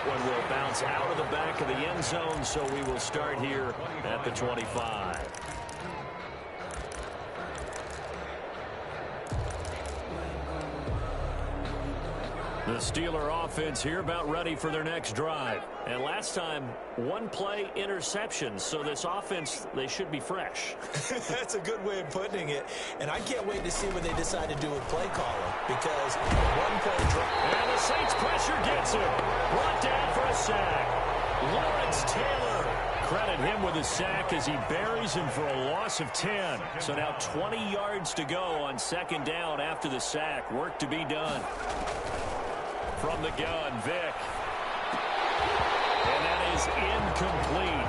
that one will bounce out of the back of the end zone, so we will start here at the 25. The Steeler offense here about ready for their next drive. And last time, one play interception. So this offense, they should be fresh. That's a good way of putting it. And I can't wait to see what they decide to do with play calling. Because one play drive. And the Saints pressure gets him. Brought down for a sack. Lawrence Taylor. Credit him with a sack as he buries him for a loss of 10. So now 20 yards to go on second down after the sack. Work to be done. From the gun, Vick. And that is incomplete.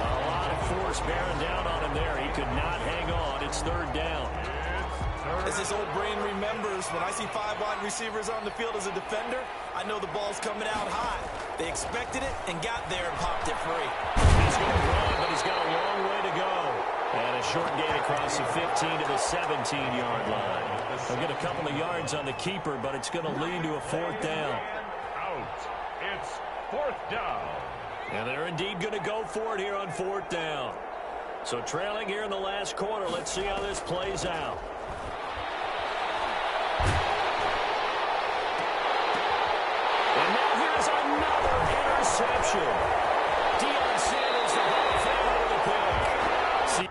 A lot of force bearing down on him there. He could not hang on. It's third down. As his old brain remembers, when I see 5 wide receivers on the field as a defender, I know the ball's coming out high. They expected it and got there and popped it free. He's going to run, but he's got a long way to go. And a short gain across the 15 to the 17-yard line. They'll get a couple of yards on the keeper, but it's going to lead to a fourth down. Out. It's fourth down. And they're indeed going to go for it here on fourth down. So trailing here in the last quarter. Let's see how this plays out. And now here's another interception. Deion Sanders, the Hall of Famer, with the pick. See.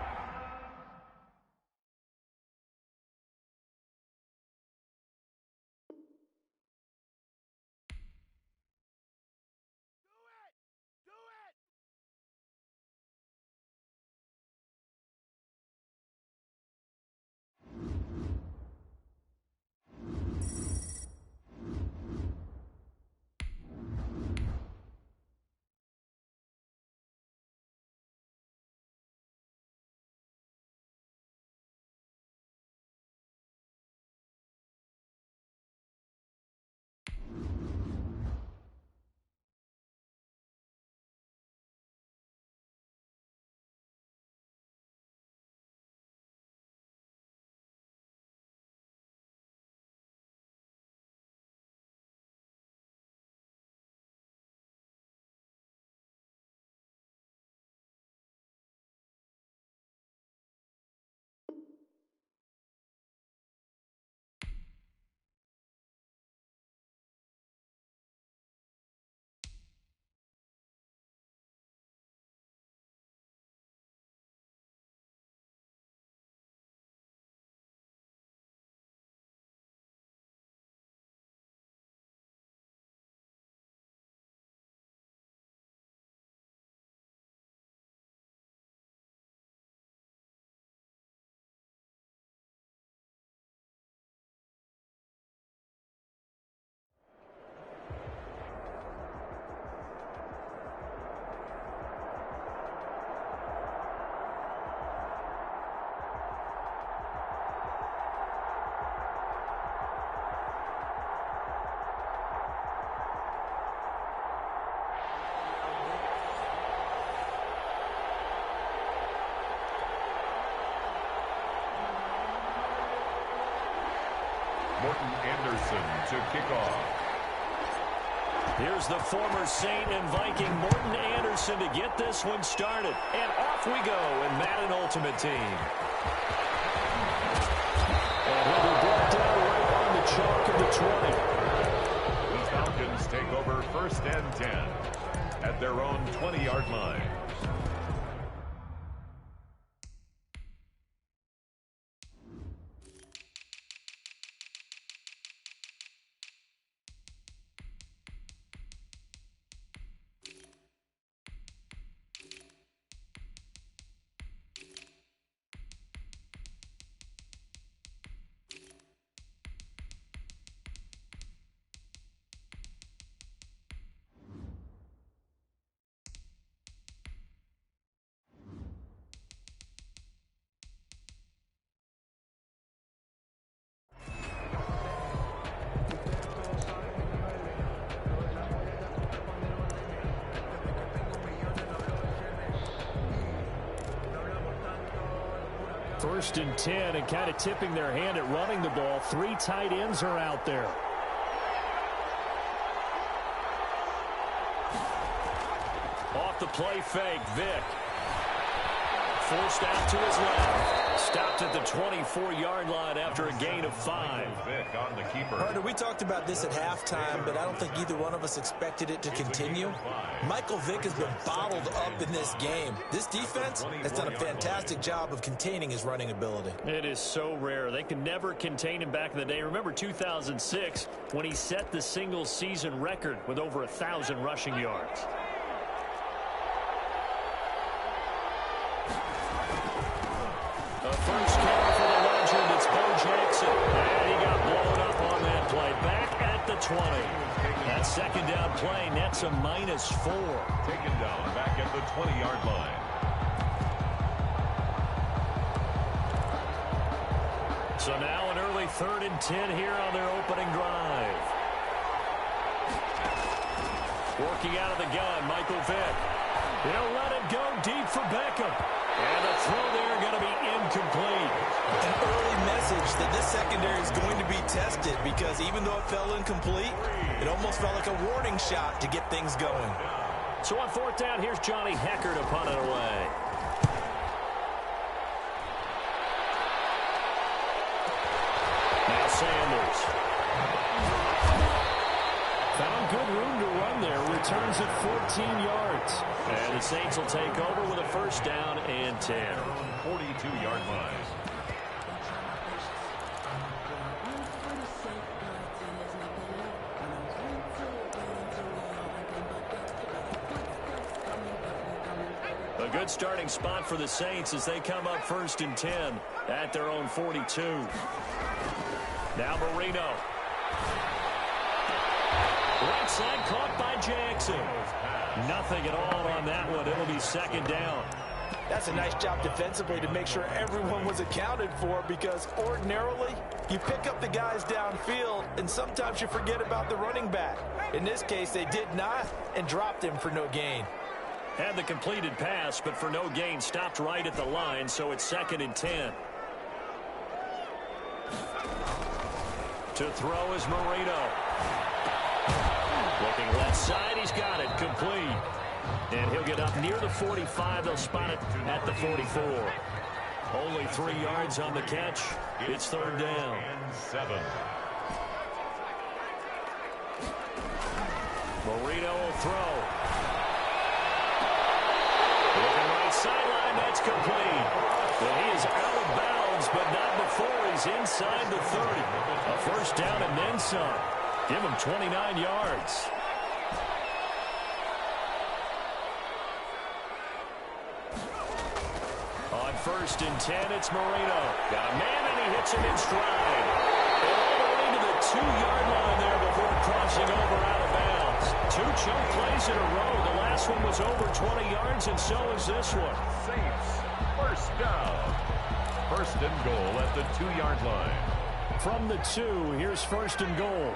Morton Anderson to kick off. Here's the former Saint and Viking Morton Anderson to get this one started. And off we go in Madden Ultimate Team. And he'll be brought down right on the chalk of the 20. The Falcons take over first and 10 at their own 20-yard line. First and 10, and kind of tipping their hand at running the ball. 3 tight ends are out there. play fake. Vick. Forced out to his left. Stopped at the 24-yard line after a gain of 5. Vick on the keeper. Carter, we talked about this at halftime, but I don't think either one of us expected it to continue. Michael Vick has been bottled up in this game. This defense has done a fantastic job of containing his running ability. It is so rare. They can never contain him back in the day. Remember 2006 when he set the single-season record with over 1,000 rushing yards. The first carry for the legend, it's Bo Jackson. And he got blown up on that play. Back at the 20. That second down play nets a -4. Taken down back at the 20-yard line. So now an early 3rd and 10 here on their opening drive. Working out of the gun, Michael Vick. He'll let it go deep for Beckham. And the throw there going to be incomplete. An early message that this secondary is going to be tested because even though it fell incomplete, it almost felt like a warning shot to get things going. So on 4th down, here's Johnny Hecker to punt it away. Now Sanders. Found good room to run there. Returns at 14 yards. And the Saints will take over with a 1st down and 10. 42-yard line. A good starting spot for the Saints as they come up 1st and 10 at their own 42. Now Marino. Right side caught by Jackson. Nothing at all on that one. It'll be 2nd down. That's a nice job defensively to make sure everyone was accounted for because ordinarily you pick up the guys downfield and sometimes you forget about the running back. In this case, they did not and dropped him for no gain. Had the completed pass, but for no gain, stopped right at the line, so it's 2nd and 10. To throw is Marino. Looking left side, he's got it, complete. And he'll get up near the 45. They'll spot it at the 44. Only 3 yards on the catch. It's 3rd down. And 7. Marino will throw. Looking right sideline, that's complete. Well, he is out of bounds, but not before he's inside the 30. A 1st down and then some. Give him 29 yards. On 1st and 10, it's Marino. Got a man, and he hits him in stride. And all the way to the 2-yard line there before crossing over out of bounds. 2 choke plays in a row. The last one was over 20 yards, and so is this one. Saints, 1st down. 1st and goal at the 2-yard line. From the 2, here's 1st and goal.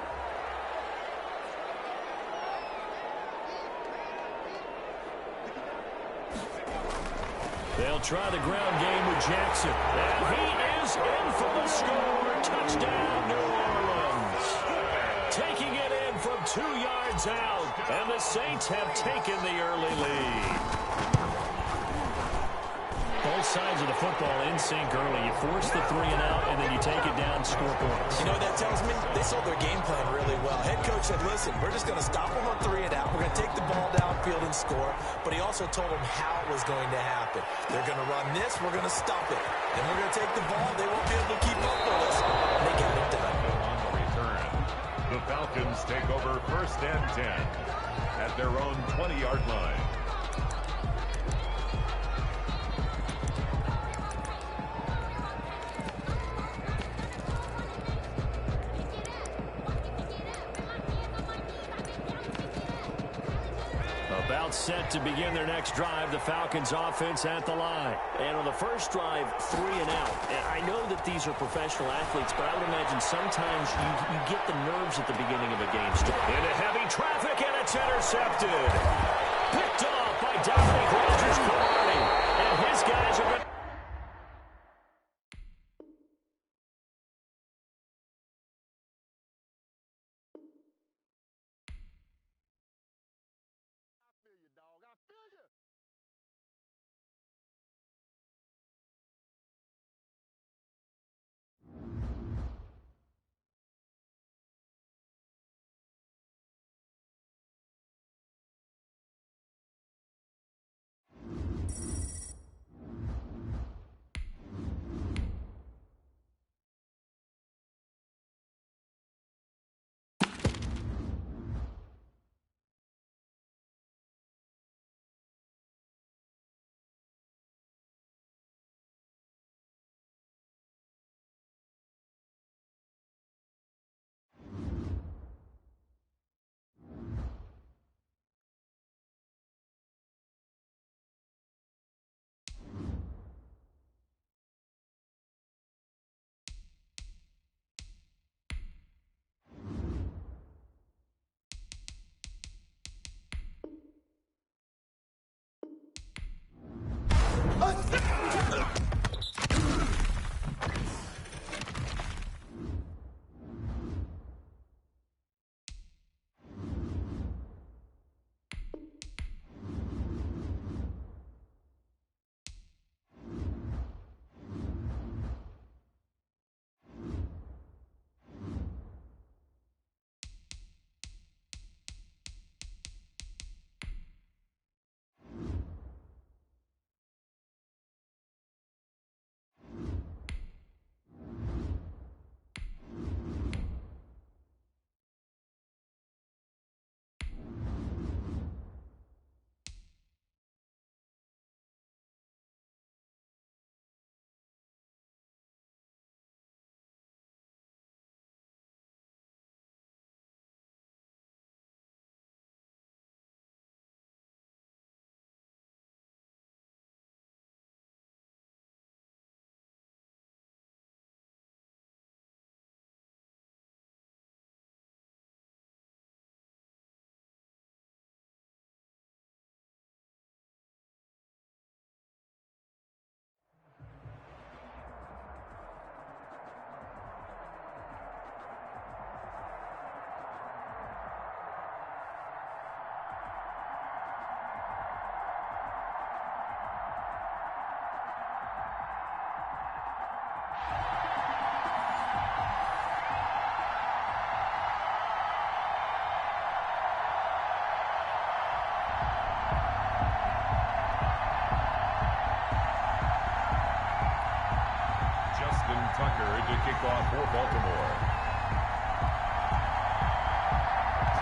They'll try the ground game with Jackson. And he is in for the score. Touchdown, New Orleans. Taking it in from 2 yards out. And the Saints have taken the early lead. Both sides of the football in sync early. You force the 3 and out, and then you take it down, score points. You know what that tells me? They sold their game plan really well. Head coach said, listen, we're just going to stop them on 3 and out. We're going to take the ball downfield and score. But he also told them how it was going to happen. They're going to run this. We're going to stop it. And we're going to take the ball. They won't be able to keep up with us. And they got it done. On the return, the Falcons take over 1st and 10 at their own 20-yard line. About set to begin their next drive, the Falcons offense at the line. And on the first drive, 3 and out. And I know that these are professional athletes, but I would imagine sometimes you get the nerves at the beginning of a game. Into heavy traffic, and it's intercepted. Picked off by Dominic Rodgers-Cromartie. And his guys are going to...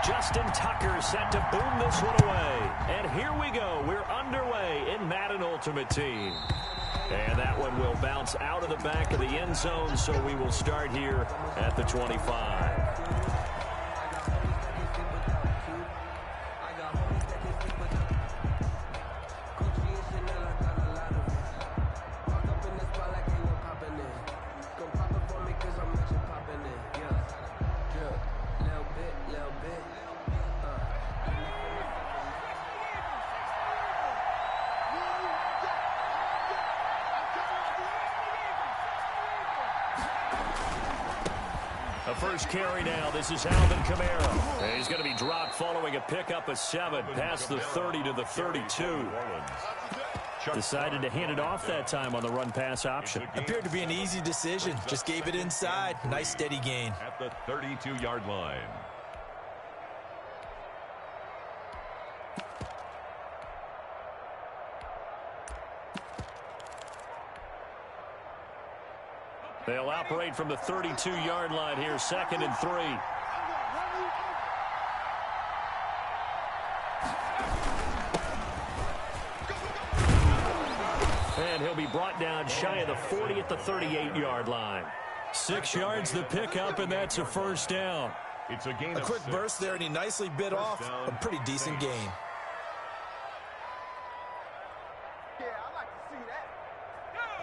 Justin Tucker set to boom this one away. And here we go. We're underway in Madden Ultimate Team. And that one will bounce out of the back of the end zone, so we will start here at the 25. A first carry now. This is Alvin Kamara. And he's going to be dropped following a pickup of 7 past the 30 to the 32. Decided to hand it off that time on the run-pass option. Appeared to be an easy decision. Just gave it inside. Nice steady gain. At the 32-yard line. They'll operate from the 32-yard line here, 2nd and 3. And he'll be brought down shy of the 40 at the 38-yard line. 6 yards the pickup, and that's a first down. It's a gain A quick burst there, and he nicely bit off a pretty decent gain.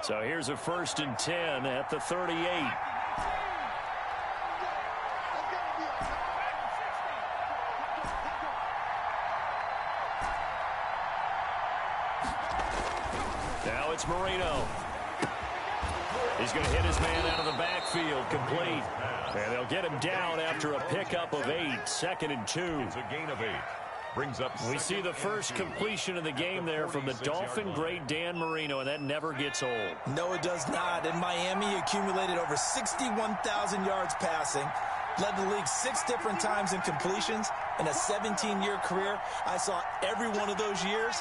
So here's a 1st and 10 at the 38. Now it's Marino. He's going to hit his man out of the backfield, complete. And they'll get him down after a pickup of 8, 2nd and 2. It's a gain of 8. Brings up We see the first completion of the game there from the Dolphin great Dan Marino, and that never gets old. No, it does not. In Miami, he accumulated over 61,000 yards passing, led the league 6 different times in completions. In a 17-year career, I saw every one of those years,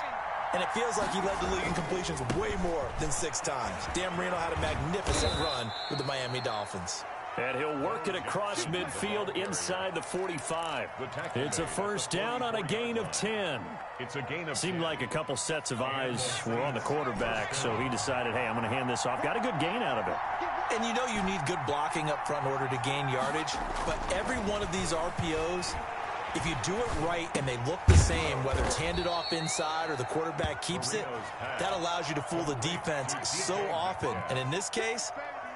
and it feels like he led the league in completions way more than 6 times. Dan Marino had a magnificent run with the Miami Dolphins. And he'll work it across midfield inside the 45. It's a first down on a gain of 10. It's a gain of Seemed like a couple sets of eyes were on the quarterback, so he decided, hey, I'm going to hand this off. Got a good gain out of it. And you know you need good blocking up front in order to gain yardage, but every one of these RPOs, if you do it right and they look the same, whether it's handed off inside or the quarterback keeps it, that allows you to fool the defense so often. And in this case,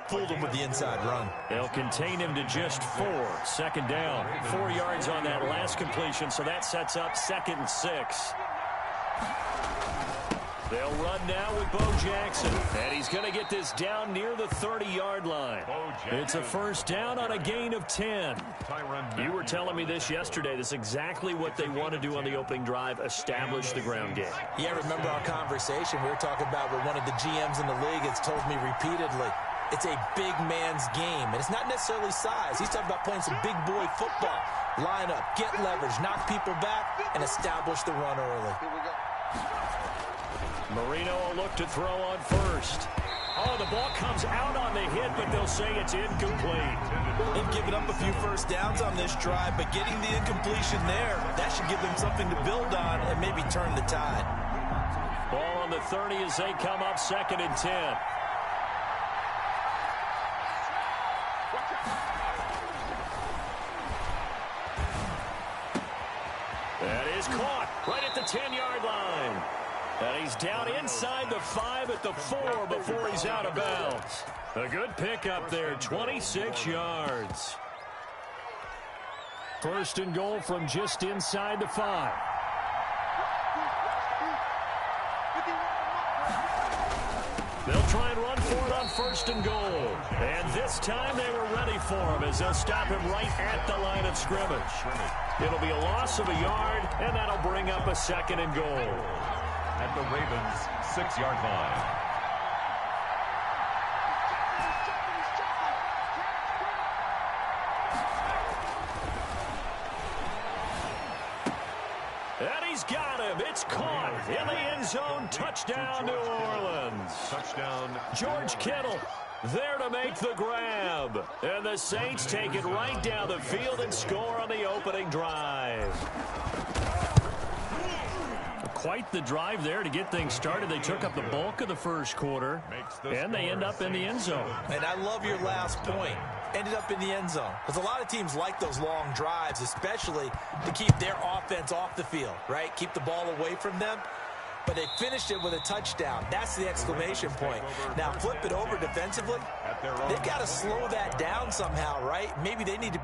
fooled him with the inside run. They'll contain him to just 4. 2nd down. 4 yards on that last completion, so that sets up 2nd and 6. They'll run now with Bo Jackson. And he's going to get this down near the 30-yard line. It's a first down on a gain of 10. You were telling me this yesterday. This is exactly what they want to do on the opening drive, establish the ground game. Yeah, remember our conversation. We were talking about what one of the GMs in the league has told me repeatedly. It's a big man's game, and it's not necessarily size. He's talking about playing some big boy football. Line up, get leverage, knock people back, and establish the run early. Marino will look to throw on first. Oh, the ball comes out on the hit, but they'll say it's incomplete. They've given up a few first downs on this drive, but getting the incompletion there, that should give them something to build on and maybe turn the tide. Ball on the 30 as they come up 2nd and 10. That is caught right at the 10-yard line. And he's down inside the 5 at the 4 before he's out of bounds. A good pickup there, 26 yards. 1st and goal from just inside the 5. They'll try and run for it on 1st and goal. And this time they were ready for him as they'll stop him right at the line of scrimmage. It'll be a loss of a yard, and that'll bring up a 2nd and goal. At the Ravens' 6-yard line. And he's got him. It's caught in the end zone. Touchdown, New Orleans. Touchdown, George Kittle. There to make the grab. And the Saints take it right down the field and score on the opening drive. Quite the drive there to get things started. They took up the bulk of the first quarter, and they end up in the end zone. And I love your last point. Ended up in the end zone. Because a lot of teams like those long drives, especially to keep their offense off the field, right? Keep the ball away from them. But they finished it with a touchdown. That's the exclamation point. Now flip it over defensively. They've got to slow that down somehow, right? Maybe they need to...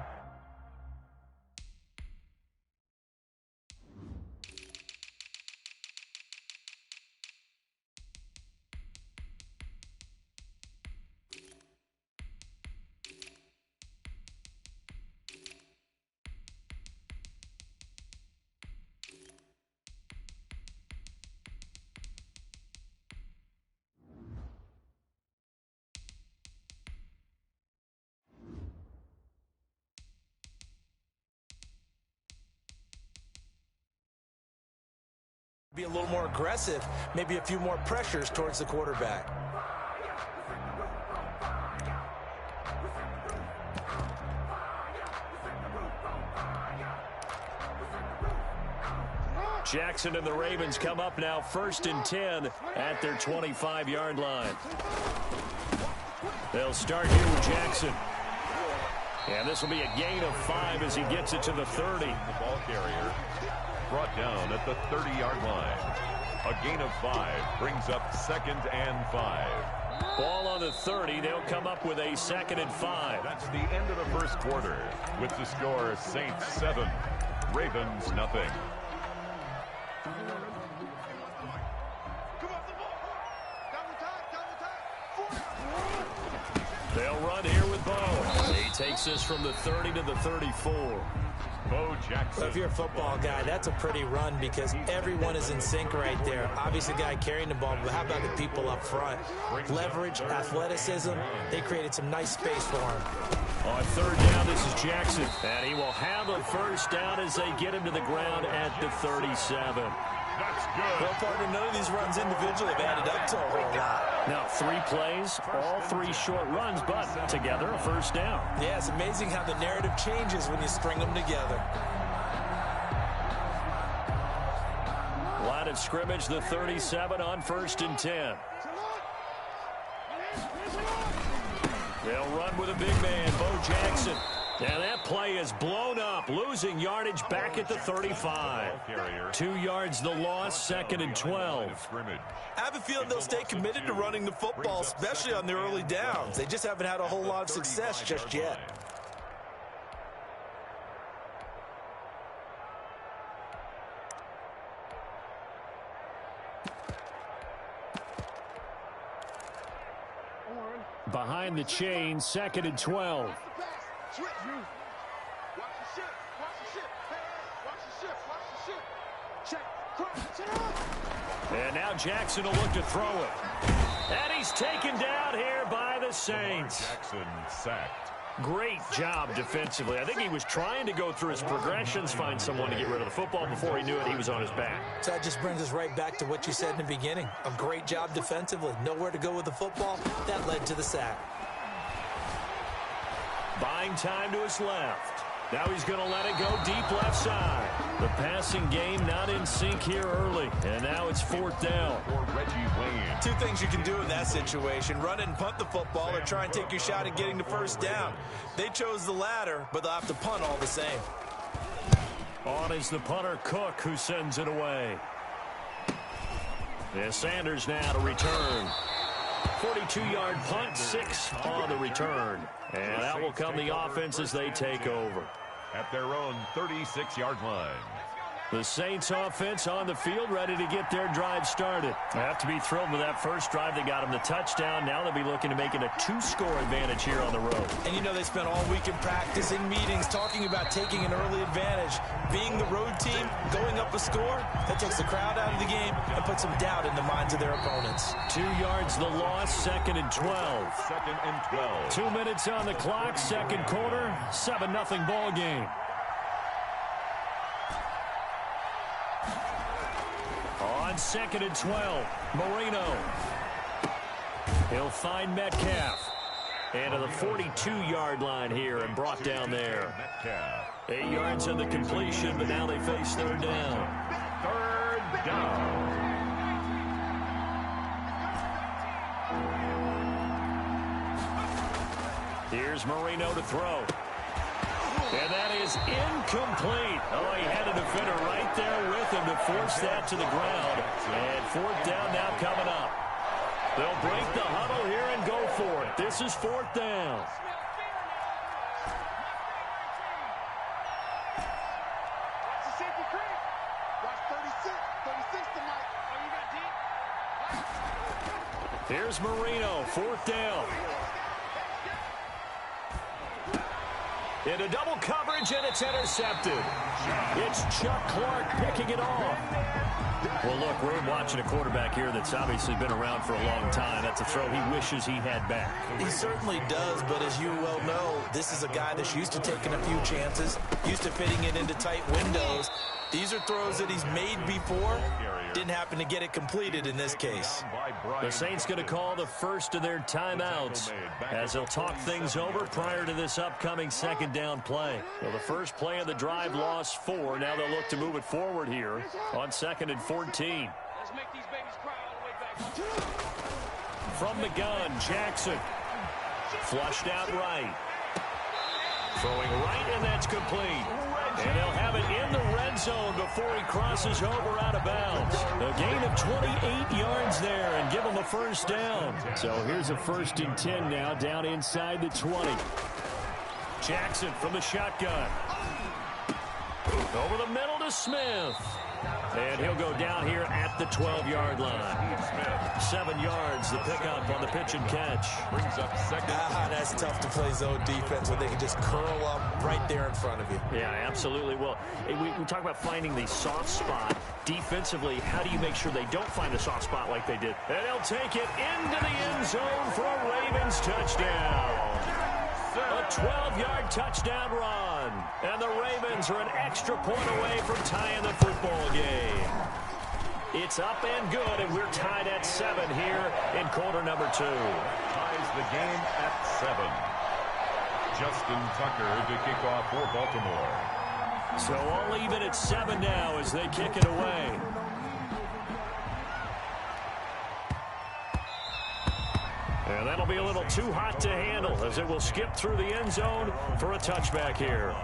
be a little more aggressive, maybe a few more pressures towards the quarterback. Jackson and the Ravens come up now 1st and 10 at their 25-yard line. They'll start here with Jackson. And this will be a gain of 5 as he gets it to the 30. The ball carrier brought down at the 30-yard line. A gain of 5 brings up 2nd and 5. Ball on the 30. They'll come up with a 2nd and 5. That's the end of the first quarter with the score Saints 7, Ravens nothing. They'll run here with Bo. He takes this from the 30 to the 34. Bo Jackson. Well, if you're a football guy, that's a pretty run because everyone is in sync right there. Obviously, the guy carrying the ball, but how about the people up front? Leverage, athleticism, they created some nice space for him. On 3rd down, this is Jackson. And he will have a 1st down as they get him to the ground at the 37. That's good. Well, partner, none of these runs individually have added up to a whole lot. Now, 3 plays, all 3 short runs, but together a 1st down. Yeah, it's amazing how the narrative changes when you string them together. Line of scrimmage, the 37 on 1st and 10. They'll run with a big man, Bo Jackson. And that play is blown up, losing yardage back at the 35. 2 yards the loss, 2nd and 12. I have a feeling they'll stay committed to running the football, especially on the early downs. They just haven't had a whole lot of success just yet. Behind the chain, 2nd and 12. And now Jackson will look to throw it. And he's taken down here by the Saints. Jackson sacked. Great job defensively. I think he was trying to go through his progressions, find someone to get rid of the football. Before he knew it, he was on his back. So that just brings us right back to what you said in the beginning. A great job defensively. Nowhere to go with the football. That led to the sack. Buying time to his left. Now he's going to let it go deep left side. The passing game not in sync here early. And now it's 4th down. For Reggie Wayne. 2 things you can do in that situation. Run it and punt the football or try and take your shot at getting the 1st down. They chose the latter, but they'll have to punt all the same. On is the punter, Cook, who sends it away. And Sanders now to return. 42-yard punt, 6 on the return. And that will come the offense as they take over. At their own 36-yard line. The Saints offense on the field, ready to get their drive started. They have to be thrilled with that first drive. They got them the touchdown. Now they'll be looking to make it a 2-score advantage here on the road. And you know they spent all weekend practicing, meetings, talking about taking an early advantage. Being the road team, going up a score, that takes the crowd out of the game and puts some doubt in the minds of their opponents. 2 yards the loss, 2nd and 12. 2nd and 12. 2 minutes on the clock, 2nd quarter, 7-0 ball game. On 2nd and 12, Marino. He'll find Metcalf. And to the 42-yard line here and brought down there. 8 yards on the completion, but now they face third down. Third down. Here's Marino to throw. And that is incomplete. Oh, he had a defender right there with him to force that to the ground. And fourth down now coming up. They'll break the huddle here and go for it. This is fourth down. Here's Marino, fourth down. Into double coverage, and it's intercepted. It's Chuck Clark picking it off. Well, look, we're watching a quarterback here that's obviously been around for a long time. That's a throw he wishes he had back. He certainly does, but as you well know, this is a guy that's used to taking a few chances, used to fitting it into tight windows. These are throws that he's made before. Didn't happen to get it completed in this case. The Saints going to call the first of their timeouts as they'll talk things over prior to this upcoming second down play. Well, the first play of the drive lost 4. Now they'll look to move it forward here on 2nd and 14. Let's make these babies cry all the way back. From the gun, Jackson. Flushed out right. Throwing right, and that's complete. And they'll have it in the red zone before he crosses over out of bounds. A gain of 28 yards there and give him a first down. So here's a 1st and 10 now down inside the 20. Jackson from the shotgun. Over the middle to Smith. And he'll go down here at the 12-yard line. 7 yards, the pickup on the pitch and catch. Brings up second. That's tough to play zone defense when they can just curl up right there in front of you. Yeah, absolutely. Well, we talk about finding the soft spot. Defensively, how do you make sure they don't find a soft spot like they did? And they'll take it into the end zone for a Ravens touchdown. A 12-yard touchdown run. And the Ravens are an extra point away from tying the football game. It's up and good, and we're tied at 7 here in quarter number 2. Ties the game at 7. Justin Tucker to kick off for Baltimore. So all even at 7 now as they kick it away. And that'll be a little too hot to handle as it will skip through the end zone for a touchback here.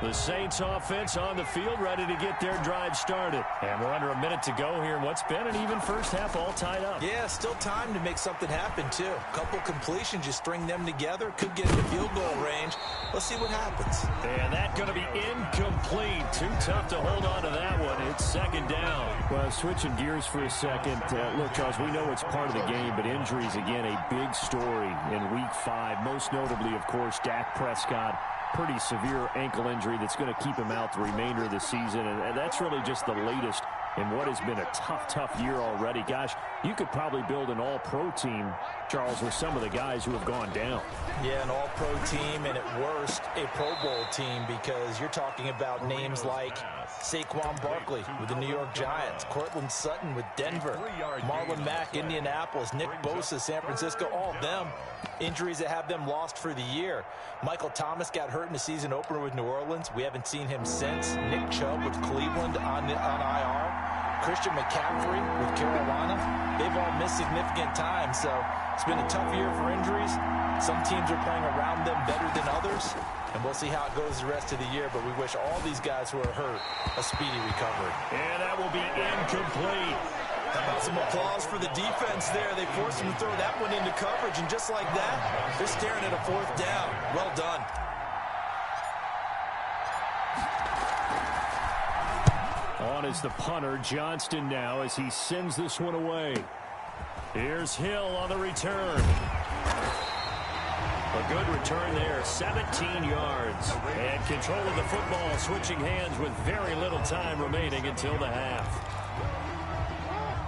The Saints offense on the field ready to get their drive started. And we're under a minute to go here in what's been an even first half all tied up. Yeah, still time to make something happen, too. A couple completions, you string them together, could get into field goal range. Let's see what happens. And that's going to be incomplete. Too tough to hold on to that one. It's second down. Well, switching gears for a second. Look, Charles, we know it's part of the game, but injuries, again, a big story in Week 5. Most notably, of course, Dak Prescott. Pretty severe ankle injury that's going to keep him out the remainder of the season. And that's really just the latest in what has been a tough year already. Gosh, you could probably build an all-pro team, Charles, with some of the guys who have gone down. Yeah, an all-pro team, and at worst, a Pro Bowl team, because you're talking about names like Saquon Barkley with the New York Giants, Cortland Sutton with Denver, Marlon Mack, Indianapolis, Nick Bosa, San Francisco, all of them injuries that have them lost for the year. Michael Thomas got hurt in the season opener with New Orleans. We haven't seen him since. Nick Chubb with Cleveland on IR. Christian McCaffrey with Carolina. They've all missed significant time, so it's been a tough year for injuries. Some teams are playing around them better than others, and we'll see how it goes the rest of the year, but we wish all these guys who are hurt a speedy recovery. And that will be incomplete. How about some applause for the defense there? They forced him to throw that one into coverage, and just like that, they're staring at a fourth down. Well done. On is the punter, Johnston now, as he sends this one away. Here's Hill on the return. A good return there, 17 yards. And control of the football, switching hands with very little time remaining until the half.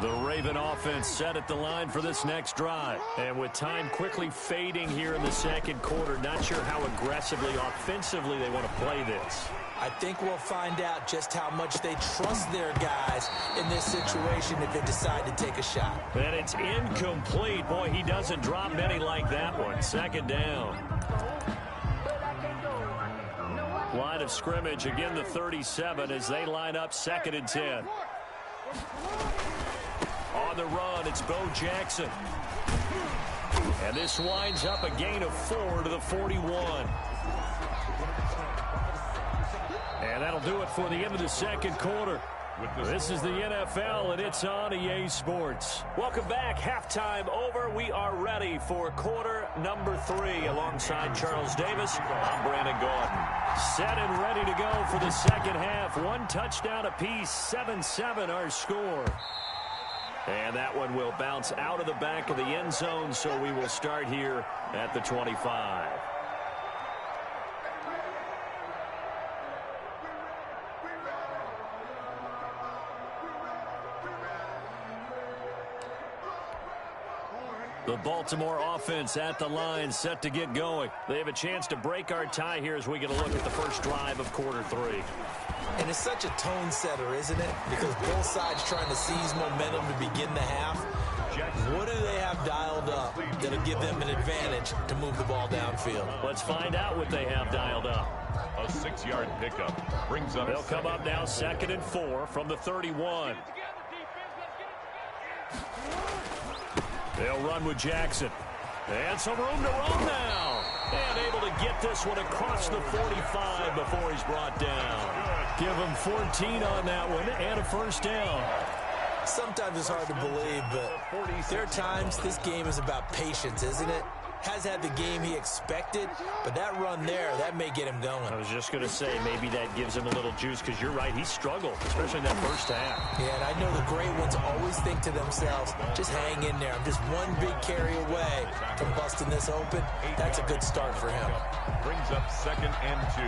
The Raven offense set at the line for this next drive. And with time quickly fading here in the second quarter, not sure how aggressively, offensively they want to play this. I think we'll find out just how much they trust their guys in this situation if they decide to take a shot. And it's incomplete. Boy, he doesn't drop many like that one. Second down. Line of scrimmage, again the 37 as they line up 2nd and 10. On the run, it's Bo Jackson. And this winds up a gain of 4 to the 41. And that'll do it for the end of the second quarter. This is the NFL, and it's on EA Sports. Welcome back. Halftime over. We are ready for quarter number 3. Alongside Charles Davis, I'm Brandon Gordon. Set and ready to go for the second half. 1 touchdown apiece, 7-7 our score. And that one will bounce out of the back of the end zone, so we will start here at the 25. The Baltimore offense at the line, set to get going. They have a chance to break our tie here as we get a look at the first drive of quarter 3. And it's such a tone setter, isn't it? Because both sides trying to seize momentum to begin the half. What do they have dialed up that'll give them an advantage to move the ball downfield? Let's find out what they have dialed up. A 6-yard pickup brings up. They'll come up now 2nd and 4 from the 31. They'll run with Jackson. And some room to run now. And able to get this one across the 45 before he's brought down. Give him 14 on that one and a first down. Sometimes it's hard to believe, but there are times this game is about patience, isn't it? Has had the game he expected, but that run there, that may get him going. I was just going to say, maybe that gives him a little juice, because you're right, he struggled, especially in that first half. Yeah, and I know the great ones always think to themselves, just hang in there. I'm just one big carry away from busting this open. That's a good start for him. Brings up 2nd and 2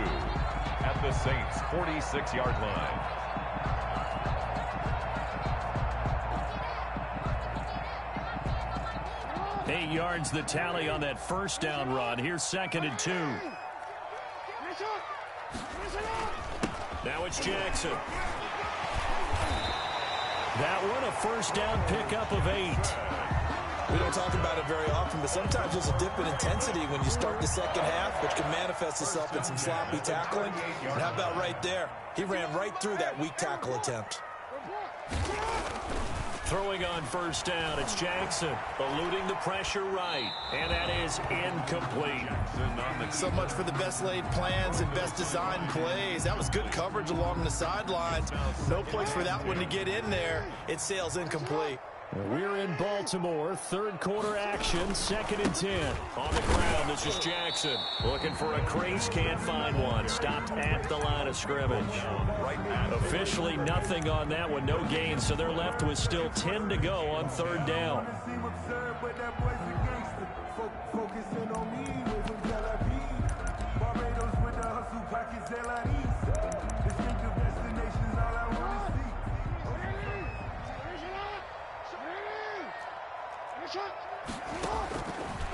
at the Saints' 46-yard line. Eight yards the tally on that first down run. Here's 2nd and 2. Now it's Jackson. That one, a first down pickup of 8. We don't talk about it very often, but sometimes there's a dip in intensity when you start the second half, which can manifest itself in some sloppy tackling. And how about right there? He ran right through that weak tackle attempt. Throwing on first down, it's Jackson, eluding the pressure right, and that is incomplete. So much for the best laid plans and best designed plays. That was good coverage along the sidelines. No place for that one to get in there. It sails incomplete. We're in Baltimore, third quarter action, 2nd and 10. On the ground, this is Jackson. Looking for a crease, can't find one. Stopped at the line of scrimmage. Officially nothing on that one, no gain, so they're left with still 10 to go on 3rd down.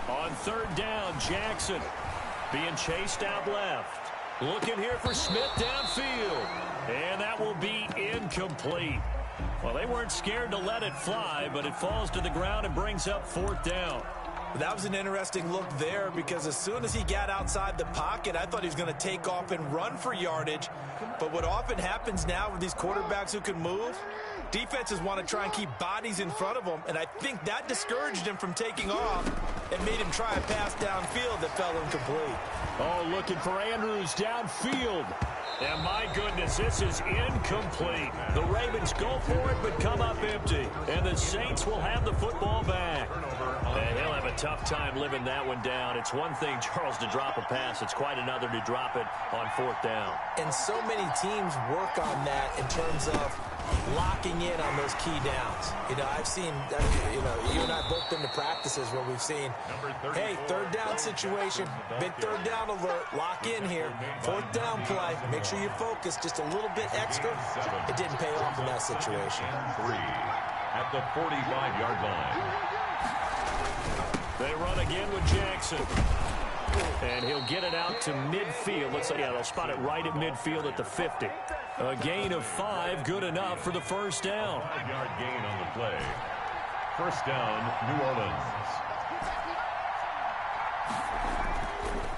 On 3rd down, Jackson being chased out left. Looking here for Smith downfield. And that will be incomplete. Well, they weren't scared to let it fly, but it falls to the ground and brings up 4th down. That was an interesting look there, because as soon as he got outside the pocket, I thought he was going to take off and run for yardage. But what often happens now with these quarterbacks who can move, defenses want to try and keep bodies in front of them, and I think that discouraged him from taking off and made him try a pass downfield that fell incomplete. Oh, looking for Andrews downfield. And my goodness, this is incomplete. The Ravens go for it, but come up empty. And the Saints will have the football back. And he'll have a tough time living that one down. It's one thing, Charles, to drop a pass. It's quite another to drop it on 4th down. And so many teams work on that in terms of locking in on those key downs. You know, I've seen, you and I both been to practices where we've seen, hey, 3rd down situation, big 3rd down alert, lock in here, 4th down play, make sure you focus just a little bit extra. It didn't pay off in that situation. 3 at the 45-yard line. They run again with Jackson. And he'll get it out to midfield. Let's say, yeah, they'll spot it right at midfield at the 50. A gain of 5, good enough for the first down. 5-yard gain on the play. First down, New Orleans.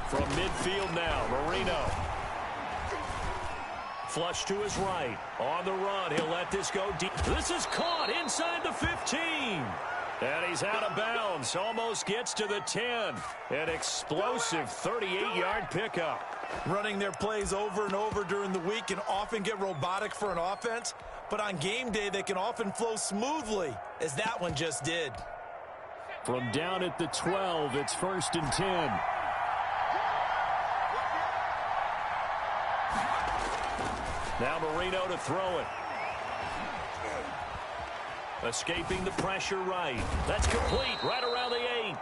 From midfield now, Marino. Flush to his right. On the run, he'll let this go deep. This is caught inside the 15. And he's out of bounds. Almost gets to the 10. An explosive 38-yard pickup. Running their plays over and over during the week can often get robotic for an offense, but on game day they can often flow smoothly, as that one just did. From down at the 12, it's 1st and 10. Now Marino to throw it. Escaping the pressure right. That's complete right around the 8.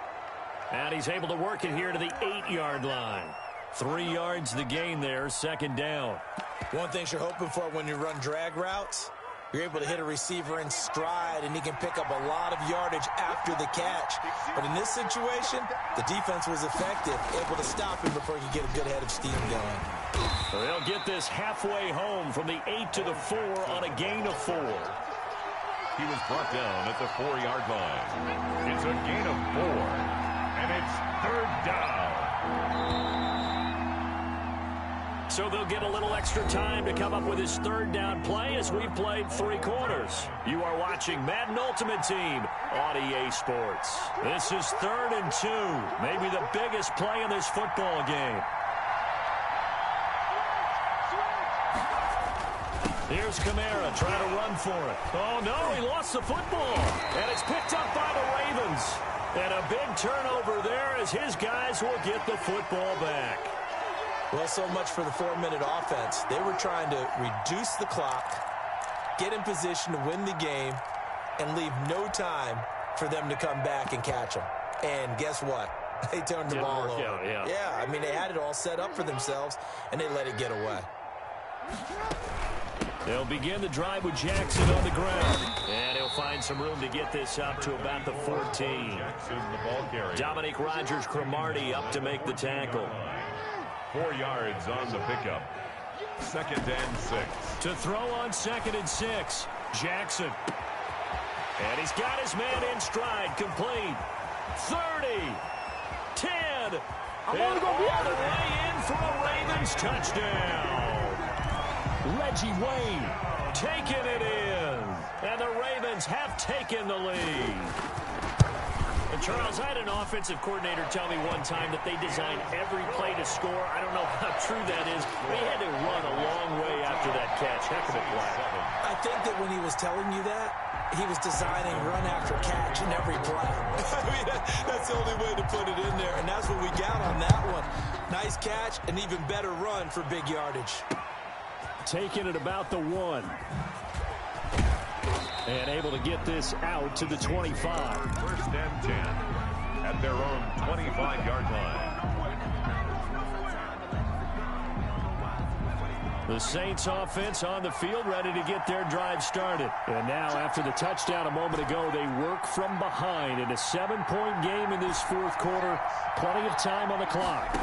And he's able to work it here to the 8-yard line. 3 yards the gain there, second down. One thing you're hoping for when you run drag routes, you're able to hit a receiver in stride, and he can pick up a lot of yardage after the catch. But in this situation, the defense was effective, able to stop him before he could get a good head of steam going. They'll get this halfway home from the 8 to the 4 on a gain of 4. He was brought down at the 4-yard line. It's a gain of 4, and it's 3rd down. So they'll get a little extra time to come up with his 3rd down play as we've played 3 quarters. You are watching Madden Ultimate Team on EA Sports. This is 3rd and 2, maybe the biggest play in this football game. Here's Kamara trying to run for it. Oh, no, he lost the football. And it's picked up by the Ravens. And a big turnover there as his guys will get the football back. Well, so much for the 4-minute offense. They were trying to reduce the clock, get in position to win the game, and leave no time for them to come back and catch them. And guess what? They turned the ball over. Yeah, I mean, they had it all set up for themselves, and they let it get away. They'll begin the drive with Jackson on the ground. And he'll find some room to get this up to about the 14. Jackson, the ball carrier. Dominic Rodgers-Cromartie up to make the tackle. 4 yards on the pickup. 2nd and 6. To throw on 2nd and 6. Jackson. And he's got his man in stride. Complete. 30. 10. And all the way in for a Ravens touchdown. Reggie Wayne taking it in. And the Ravens have taken the lead. And Charles, I had an offensive coordinator tell me one time that they designed every play to score. I don't know how true that is. They had to run a long way after that catch. Heck of a play. I think that when he was telling you that, he was designing run after catch in every play. I mean, that's the only way to put it in there, and that's what we got on that one. Nice catch, and even better run for big yardage. Taking it about the 1. And able to get this out to the 25. 1st and 10 at their own 25-yard line. The Saints offense on the field ready to get their drive started. And now after the touchdown a moment ago, they work from behind in a 7-point game in this 4th quarter. Plenty of time on the clock.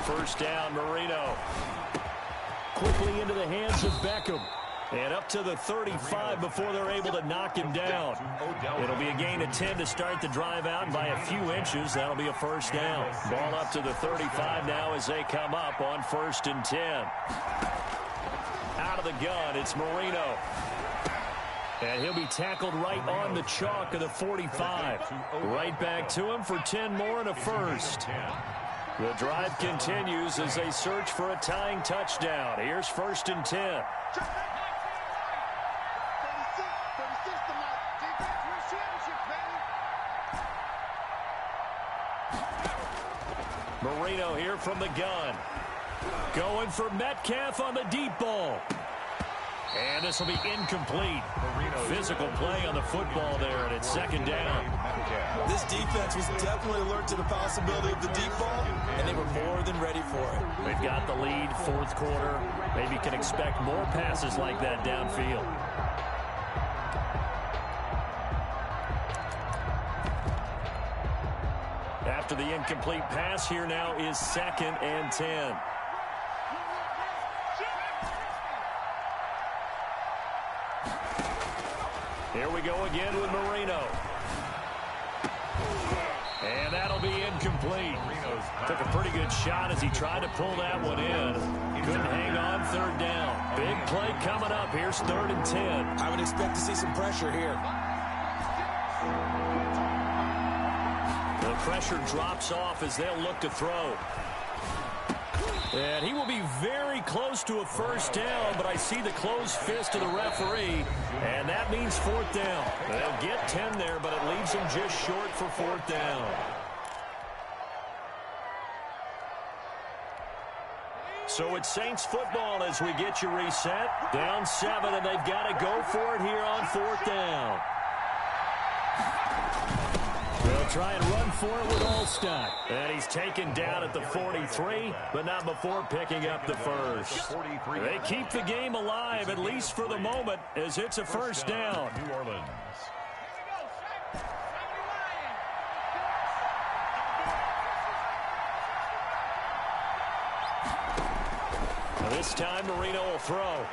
First down, Marino. Quickly into the hands of Beckham. And up to the 35 before they're able to knock him down. It'll be a gain of 10 to start the drive out, and by a few inches, that'll be a first down. Ball up to the 35 now as they come up on 1st and 10. Out of the gun, it's Marino. And he'll be tackled right on the chalk of the 45. Right back to him for 10 more and a first. The drive continues as they search for a tying touchdown. Here's 1st and 10. Marino here from the gun. Going for Metcalf on the deep ball. And this will be incomplete. Physical play on the football there, and it's 2nd down. This defense was definitely alert to the possibility of the deep ball, and they were more than ready for it. They've got the lead, 4th quarter. Maybe can expect more passes like that downfield. After the incomplete pass, here now is 2nd and 10. Here we go again with Marino. And that'll be incomplete. Took a pretty good shot as he tried to pull that one in. Couldn't hang on 3rd down. Big play coming up. Here's 3rd and 10. I would expect to see some pressure here. The pressure drops off as they'll look to throw. And he will be very close to a 1st down, but I see the closed fist of the referee, and that means 4th down. They'll get 10 there, but it leaves them just short for 4th down. So it's Saints football as we get you reset. Down 7, and they've got to go for it here on 4th down. They'll try and run for it with Allstock. And he's taken down at the 43, but not before picking up the first. They keep the game alive, at least for the moment, as it's a 1st down. New Orleans. This time, Marino will throw.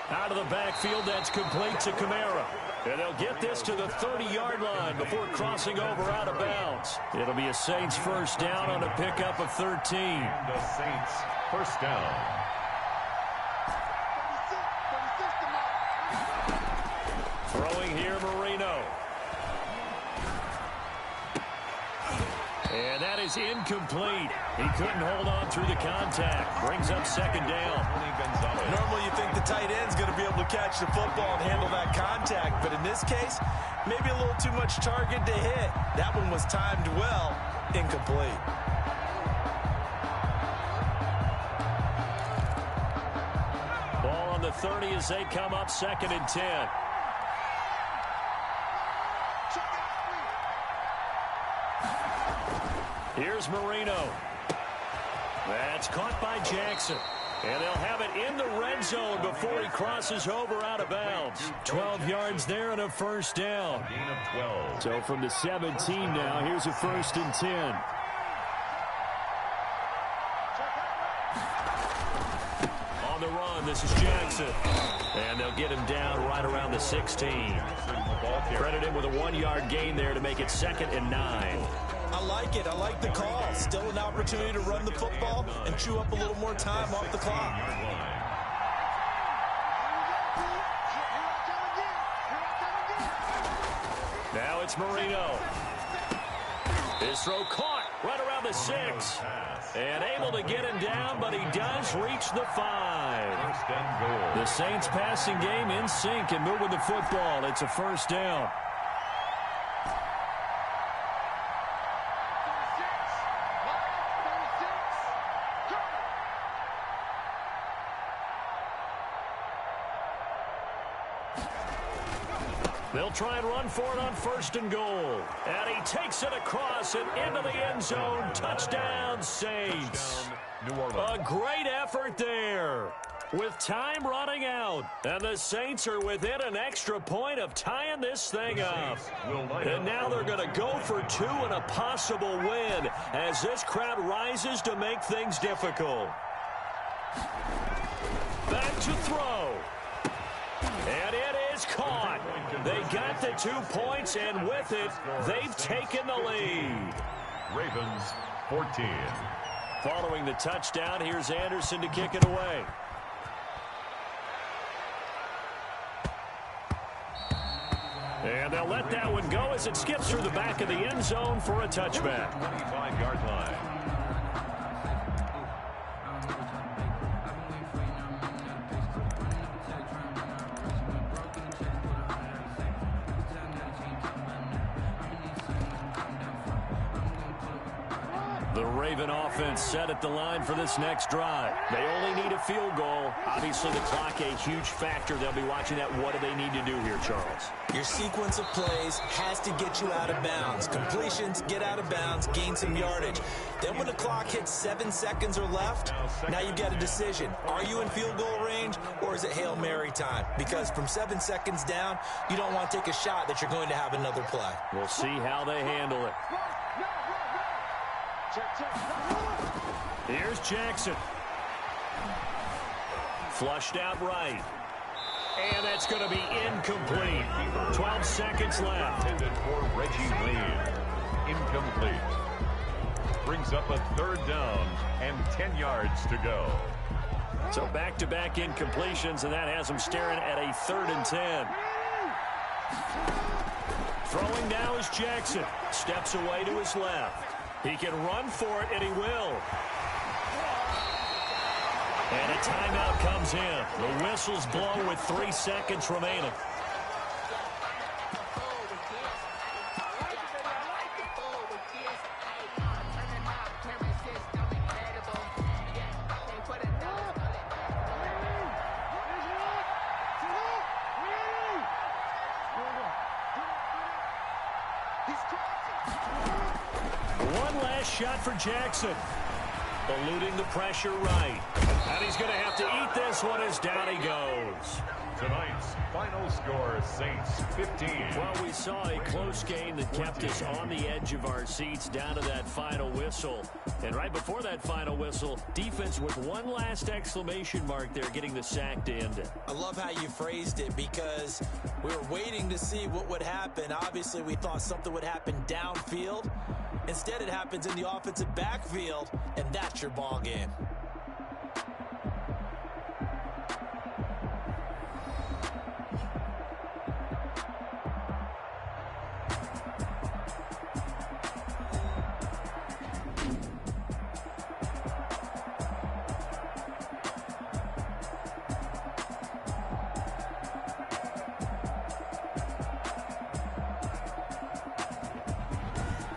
Out of the backfield, that's complete to Kamara. And they'll get this to the 30-yard line before crossing over out of bounds. It'll be a Saints 1st down on a pickup of 13. The Saints 1st down. Throwing here, Marino. And that is incomplete. He couldn't hold on through the contact. Brings up 2nd down. Normally you think the tight end's going to be able to catch the football and handle that contact, but in this case, maybe a little too much target to hit. That one was timed well. Incomplete. Ball on the 30 as they come up 2nd and 10. Here's Marino. That's caught by Jackson. And they'll have it in the red zone before he crosses over out of bounds. 12 yards there and a 1st down. Gain of 12. So from the 17 now, here's a 1st and 10. On the run, this is Jackson. And they'll get him down right around the 16. Credit him with a 1-yard gain there to make it 2nd and 9. I like it. I like the call. Still an opportunity to run the football and chew up a little more time off the clock. Now it's Marino. His throw caught right around the 6. And able to get him down, but he does reach the 5. The Saints passing game in sync and moving the football. It's a 1st down. They'll try and run for it on 1st and goal. And he takes it across and into the end zone. Touchdown, Saints. New Orleans. A great effort there with time running out. And the Saints are within an extra point of tying this thing up. And now they're going to go for 2 and a possible win as this crowd rises to make things difficult. Back to throw. And it is caught. They got the 2 points, and with it, they've taken the lead. Ravens 14. Following the touchdown, here's Anderson to kick it away. And they'll let that one go as it skips through the back of the end zone for a touchback. 25-yard line. The Raven offense set at the line for this next drive. They only need a field goal. Obviously, the clock a huge factor. They'll be watching that. What do they need to do here, Charles? Your sequence of plays has to get you out of bounds. Completions, get out of bounds, gain some yardage. Then when the clock hits 7 seconds or left, now you get a decision. Are you in field goal range, or is it Hail Mary time? Because from 7 seconds down, you don't want to take a shot that you're going to have another play. We'll see how they handle it. Here's Jackson. Flushed out right. And that's going to be incomplete. 12 seconds left. Intended for Reggie Wayne. Incomplete. Brings up a 3rd down and 10 yards to go. So back-to-back incompletions, and that has them staring at a 3rd and 10. Throwing now is Jackson. Steps away to his left. He can run for it, and he will. And a timeout comes in. The whistle's blown with 3 seconds remaining. One last shot for Jackson. Eluding the pressure right. And he's going to have to eat this one as down he goes. Tonight's final score, Saints 15. Well, we saw a close game that kept us on the edge of our seats down to that final whistle. And right before that final whistle, defense with one last exclamation mark there, getting the sack to end it. I love how you phrased it, because we were waiting to see what would happen. Obviously, we thought something would happen downfield. Instead, it happens in the offensive backfield, and that's your ball game.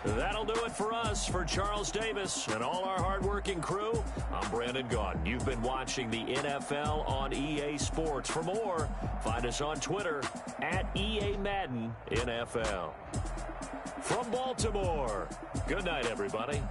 That'll do it for us. For Charles Davis and all our hardworking crew, I'm Brandon Gaudin. You've been watching the NFL on EA Sports. For more, find us on Twitter at EA Madden NFL. From Baltimore, good night, everybody.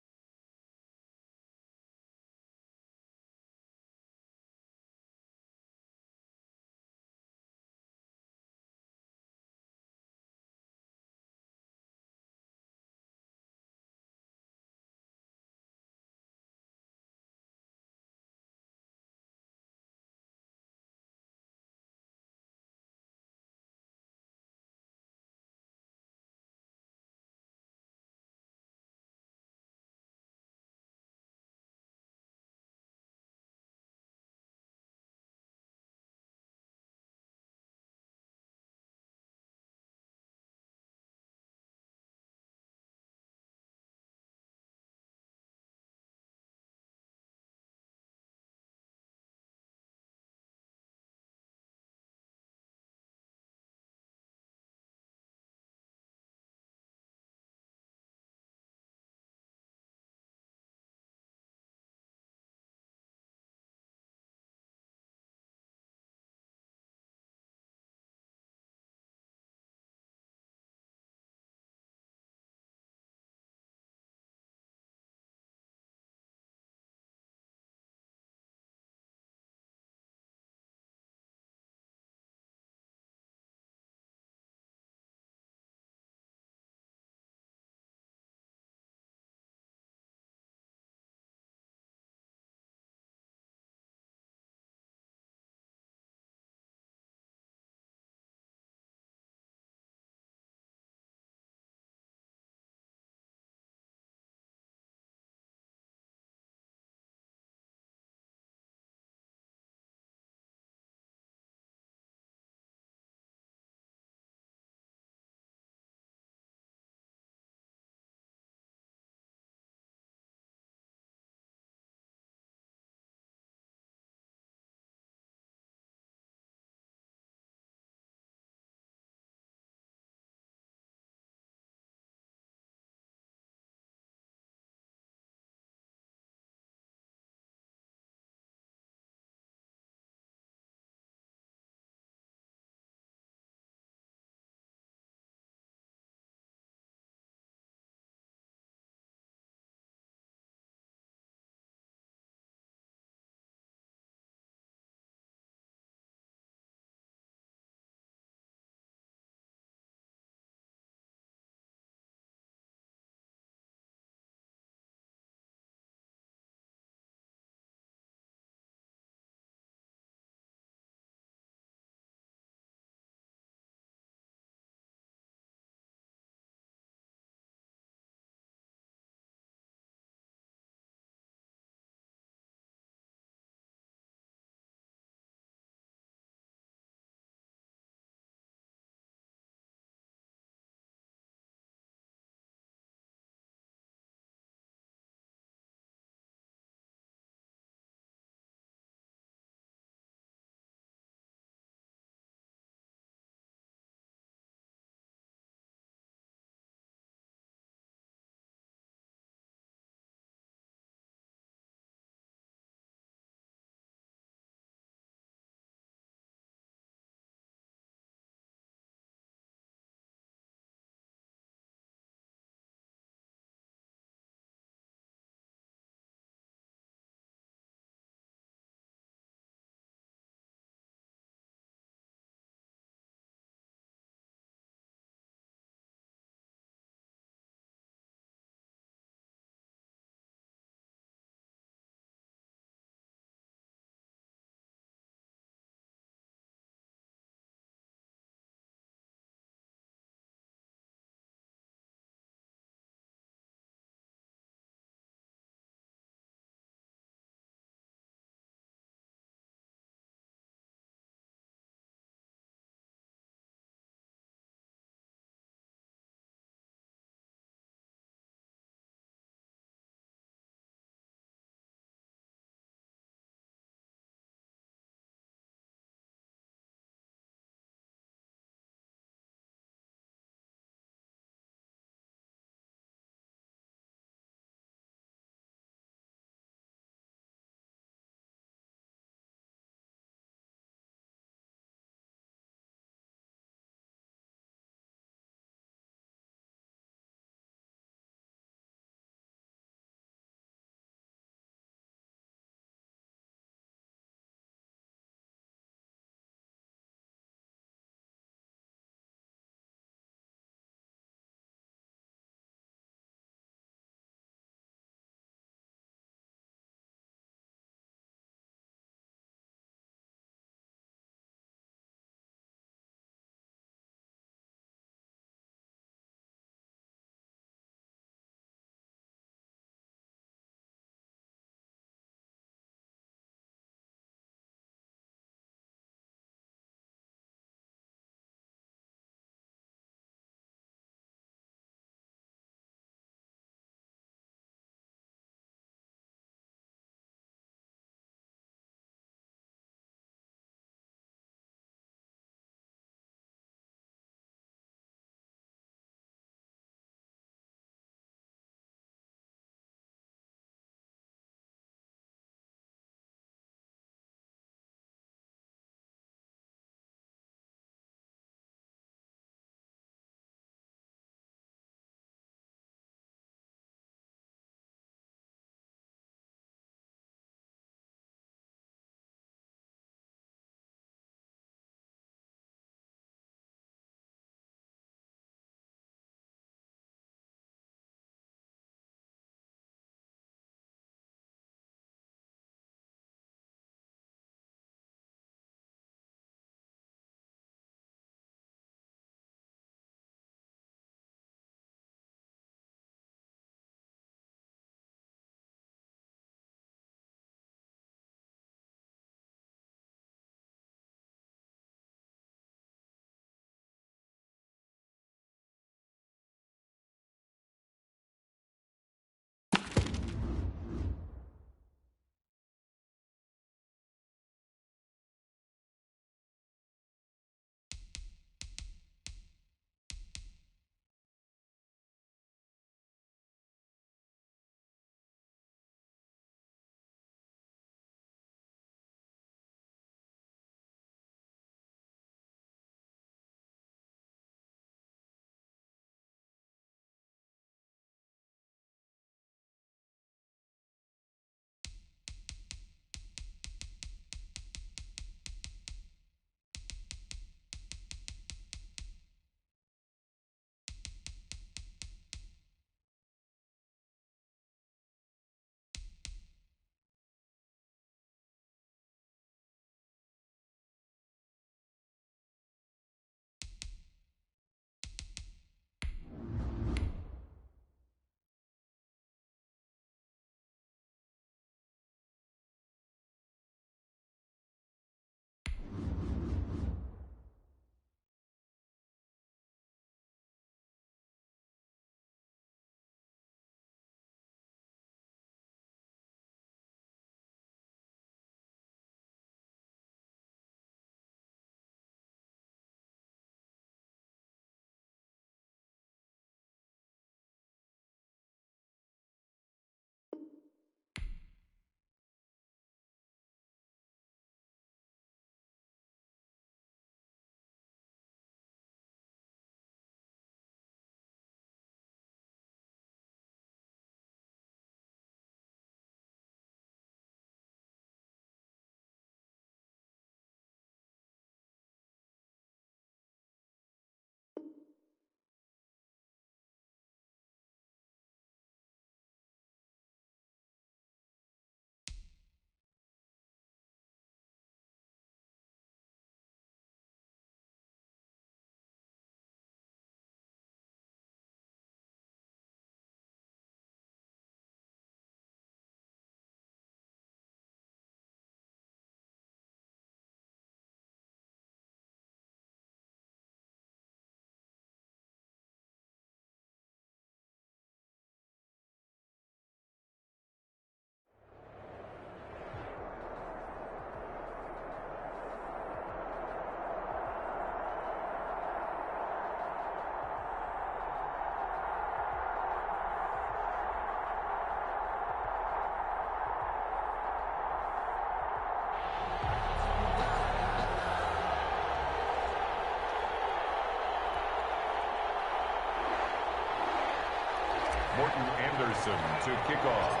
Morton Anderson to kick off.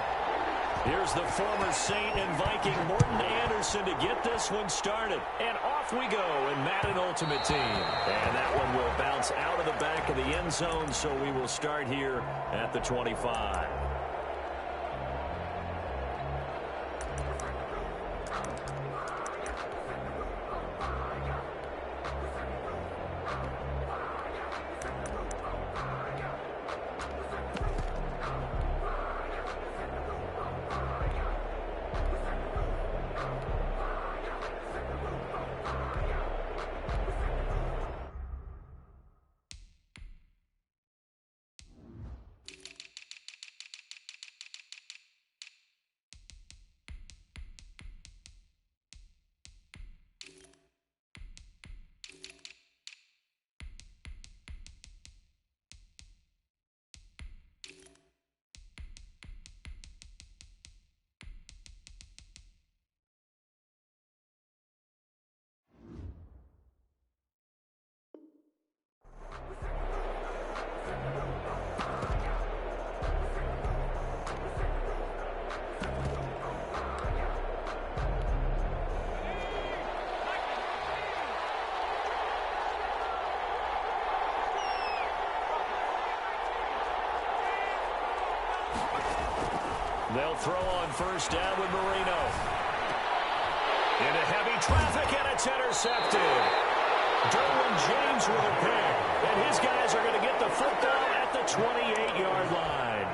Here's the former Saint and Viking Morton Anderson to get this one started. And off we go in Madden Ultimate Team. And that one will bounce out of the back of the end zone, so we will start here at the 25. They'll throw on first down with Marino. Into heavy traffic, and it's intercepted. Derwin James with a pick. And his guys are going to get the football at the 28-yard line.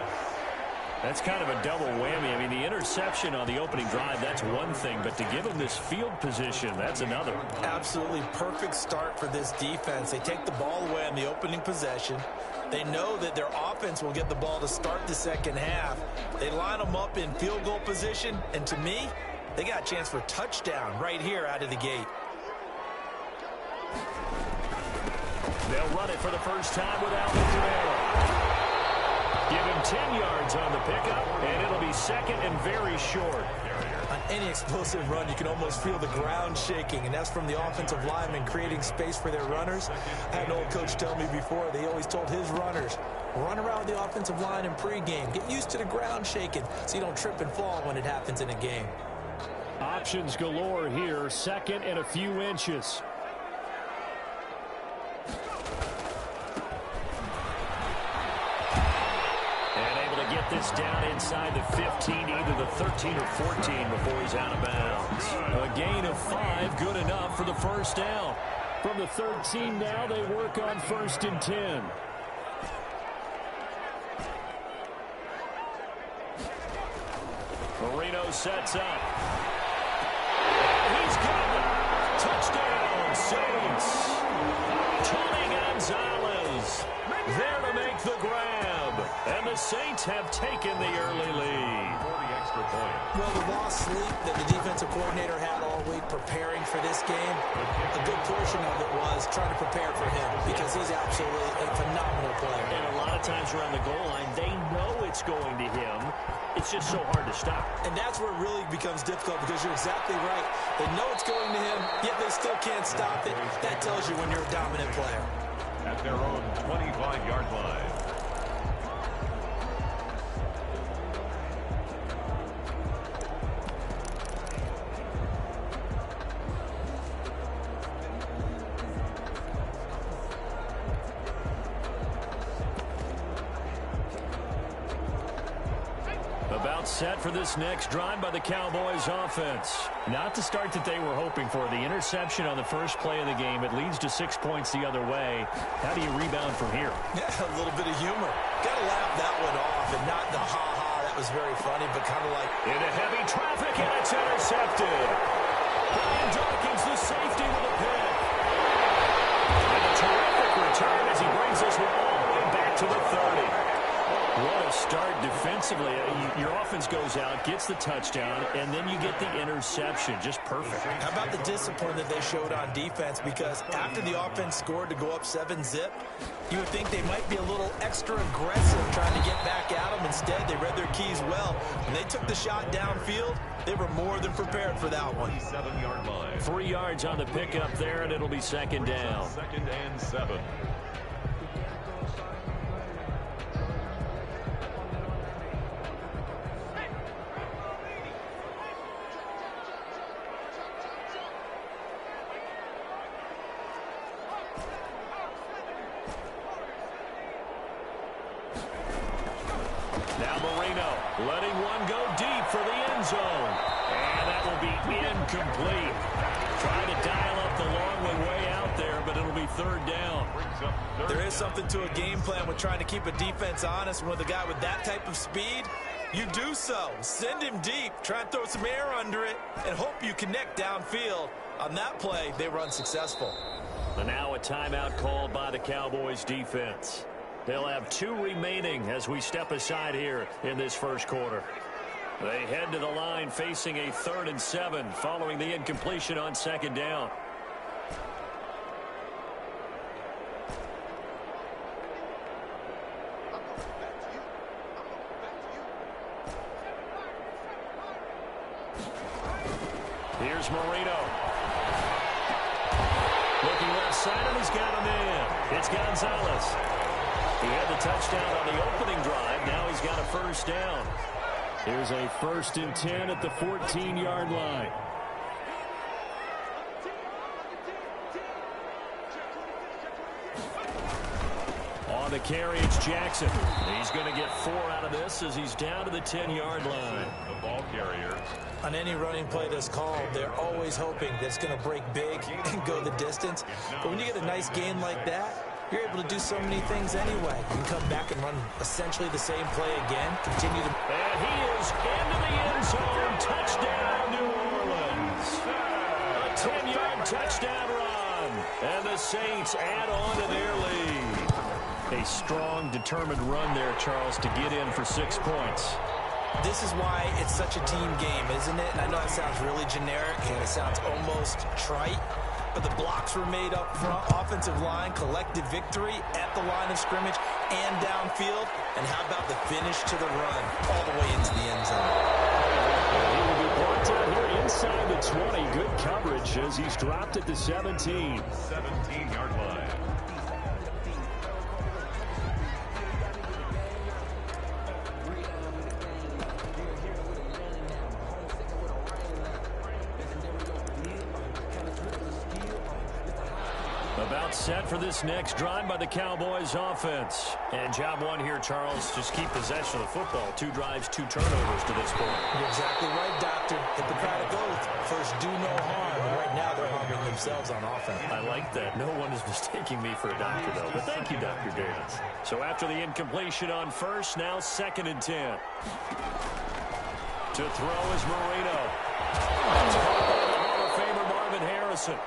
That's kind of a double whammy. I mean, the interception on the opening drive, that's one thing. But to give them this field position, that's another. Absolutely perfect start for this defense. They take the ball away on the opening possession. They know that their offense will get the ball to start the second half. They line them up in field goal position, and to me, they got a chance for a touchdown right here out of the gate. They'll run it for the first time with Alvin Kamara. Give him 10 yards on the pickup, and it'll be second and very short. On any explosive run, you can almost feel the ground shaking, and that's from the offensive linemen creating space for their runners. I had an old coach tell me before, they always told his runners, run around the offensive line in pregame. Get used to the ground shaking so you don't trip and fall when it happens in a game. Options galore here, second and a few inches. This down inside the 15, either the 13 or 14 before he's out of bounds. A gain of 5, good enough for the first down. From the 13 now, they work on first and 10. Marino sets up. And he's got it. Touchdown, Saints. Tony Gonzalez there to make the grab. And the Saints have taken the early lead. For the extra point. Well, the lost sleep that the defensive coordinator had all week preparing for this game, a good portion of it was trying to prepare for him because he's absolutely a phenomenal player. And a lot of times around the goal line, they know it's going to him. It's just so hard to stop. And that's where it really becomes difficult because you're exactly right. They know it's going to him, yet they still can't stop it. That tells you when you're a dominant player. At their own 25-yard line. Set for this next drive by the Cowboys offense. Not the start that they were hoping for. The interception on the first play of the game. It leads to 6 points the other way. How do you rebound from here? Yeah, a little bit of humor. Got to laugh that one off and not the ha-ha. That was very funny, but kind of like... Into heavy traffic, and it's intercepted. Brian Dawkins, the safety with a pick. And a terrific return as he brings this one all the way back to the 30. What a start defensively. Your offense goes out, gets the touchdown, and then you get the interception. Just perfect. How about the discipline that they showed on defense? Because after the offense scored to go up 7-zip, you would think they might be a little extra aggressive trying to get back at them. Instead, they read their keys well. When they took the shot downfield, they were more than prepared for that one. 7-yard line. 3 yards on the pickup there, and it'll be second down. Second and 7. Now Marino letting one go deep for the end zone. And that will be incomplete. Trying to dial up the long way out there, but it'll be third down. There is something to a game plan with trying to keep a defense honest. With a guy with that type of speed, you do so. Send him deep, try and throw some air under it, and hope you connect downfield. On that play, they were unsuccessful. And now a timeout called by the Cowboys defense. They'll have 2 remaining as we step aside here in this first quarter. They head to the line facing a 3rd and 7 following the incompletion on 2nd down. Here's Marino. Looking left side, and he's got a man. It's Gonzalez. He had the touchdown on the opening drive. Now he's got a first down. Here's a 1st and 10 at the 14-yard line. On the carry, it's Jackson. He's going to get 4 out of this as he's down to the 10-yard line. The ball carrier. On any running play that's called, they're always hoping that it's going to break big and go the distance. But when you get a nice gain like that, you're able to do so many things anyway. You can come back and run essentially the same play again. Continue to... And he is into the end zone. Touchdown, New Orleans. A 10-yard touchdown run. And the Saints add on to their lead. A strong, determined run there, Charles, to get in for 6 points. This is why it's such a team game, isn't it? And I know it sounds really generic and it sounds almost trite, but the blocks were made up front, offensive line, collective victory at the line of scrimmage and downfield. And how about the finish to the run all the way into the end zone? He will be brought down here inside the 20. Good coverage as he's dropped at the 17. 17-yard line. About set for this next drive by the Cowboys offense. And job one here, Charles, just keep possession of the football. 2 drives, 2 turnovers to this point. You're exactly right, Doctor. Hippocratic oath. First, do no harm. And right now, they're harming themselves on offense. I like that. No one is mistaking me for a doctor, though. But thank you, Dr. Davis. So after the incompletion on first, now 2nd and 10. To throw is Marino. That's caught by the Hall of Famer Marvin Harrison.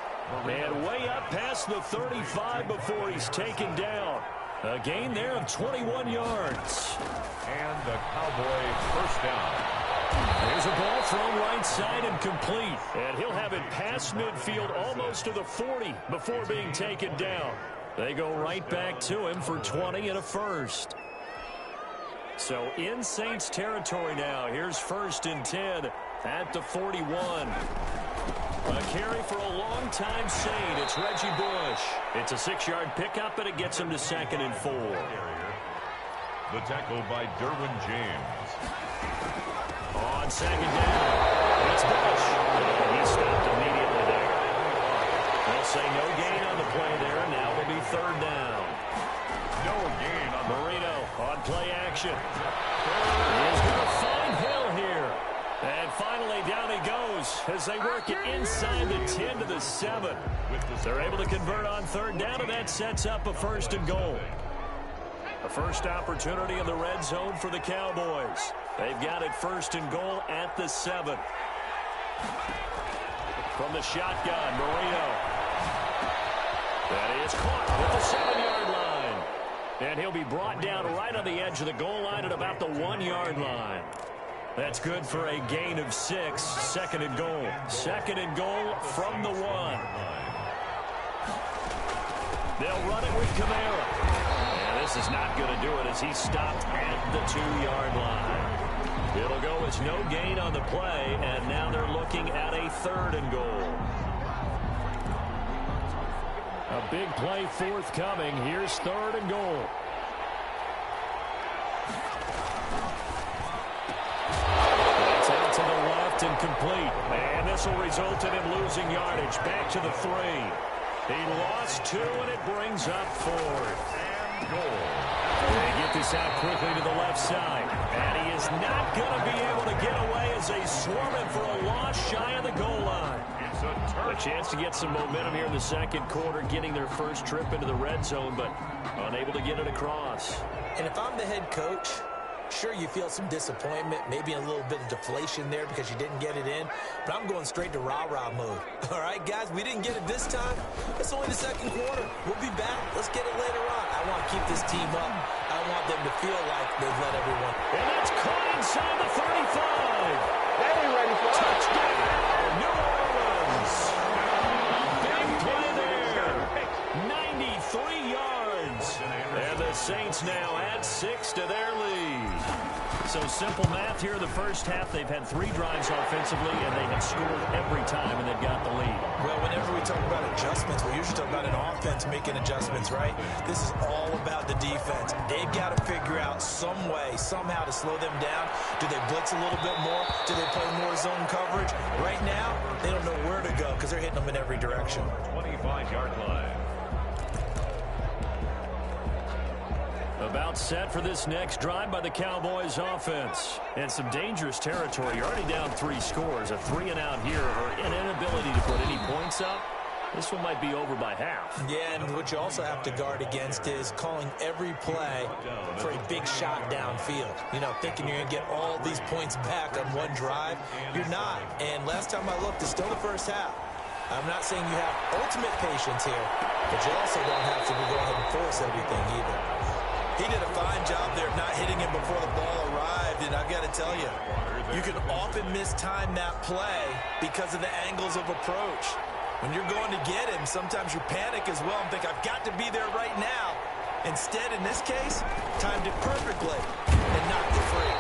And way up past the 35 before he's taken down. A gain there of 21 yards. And the Cowboy first down. There's a ball thrown right side and complete. And he'll have it past midfield almost to the 40 before being taken down. They go right back to him for 20 and a first. So in Saints territory now. Here's 1st and 10 at the 41. A carry for a long-time Saint. It's Reggie Bush. It's a 6-yard pickup, and it gets him to 2nd and 4. The tackle by Derwin James. On 2nd down, it's Bush. And he stopped immediately there. They'll say no gain on the play there, and now it'll be 3rd down. No gain on Marino on play action. He's going to find Hill here. And finally, down he goes as they work it inside the 10 to the 7. They're able to convert on 3rd down, and that sets up a 1st and goal. A first opportunity in the red zone for the Cowboys. They've got it 1st and goal at the 7. From the shotgun, Marino. That is caught at the 7-yard line. And he'll be brought down right on the edge of the goal line at about the 1-yard line. That's good for a gain of 6. 2nd and goal. 2nd and goal from the 1. They'll run it with Kamara. And this is not going to do it as he's stopped at the 2-yard line. It'll go as no gain on the play, and now they're looking at a 3rd and goal. A big play forthcoming. Here's 3rd and goal. To the left and complete. And this will result in him losing yardage. Back to the 3. He lost 2, and it brings up 4th. and goal. They get this out quickly to the left side. is not going to be able to get away as they swarm him for a loss shy of the goal line. A chance to get some momentum here in the second quarter, getting their first trip into the red zone, but unable to get it across. And if I'm the head coach, sure, you feel some disappointment, maybe a little bit of deflation there because you didn't get it in, but I'm going straight to rah-rah mode. All right, guys, we didn't get it this time. It's only the second quarter. We'll be back. Let's get it later on. I want to keep this team up. I want them to feel like they've let everyone. And that's caught inside the 35. They ain't ready for Touchdown, New Orleans. Big play there. 93 yards. And the Saints now add 6 to their lead. So simple math here in the first half. They've had 3 drives offensively, and they have scored every time, and they've got the lead. Well, whenever we talk about adjustments, we usually talk about an offense making adjustments, right? This is all about the defense. They've got to figure out some way, somehow to slow them down. Do they blitz a little bit more? Do they play more zone coverage? Right now, they don't know where to go because they're hitting them in every direction. 25-yard line. About set for this next drive by the Cowboys offense. And some dangerous territory. You're already down 3 scores. A 3-and-out here or an inability to put any points up. This one might be over by half. Yeah, and what you also have to guard against is calling every play for a big shot downfield. You know, thinking you're going to get all these points back on one drive. You're not. And last time I looked, it's still the first half. I'm not saying you have ultimate patience here, but you also don't have to go ahead and force everything either. He did a fine job there of not hitting him before the ball arrived, and I've got to tell you, you can often mistime that play because of the angles of approach. When you're going to get him, sometimes you panic as well and think, I've got to be there right now. Instead, in this case, timed it perfectly and knocked it free.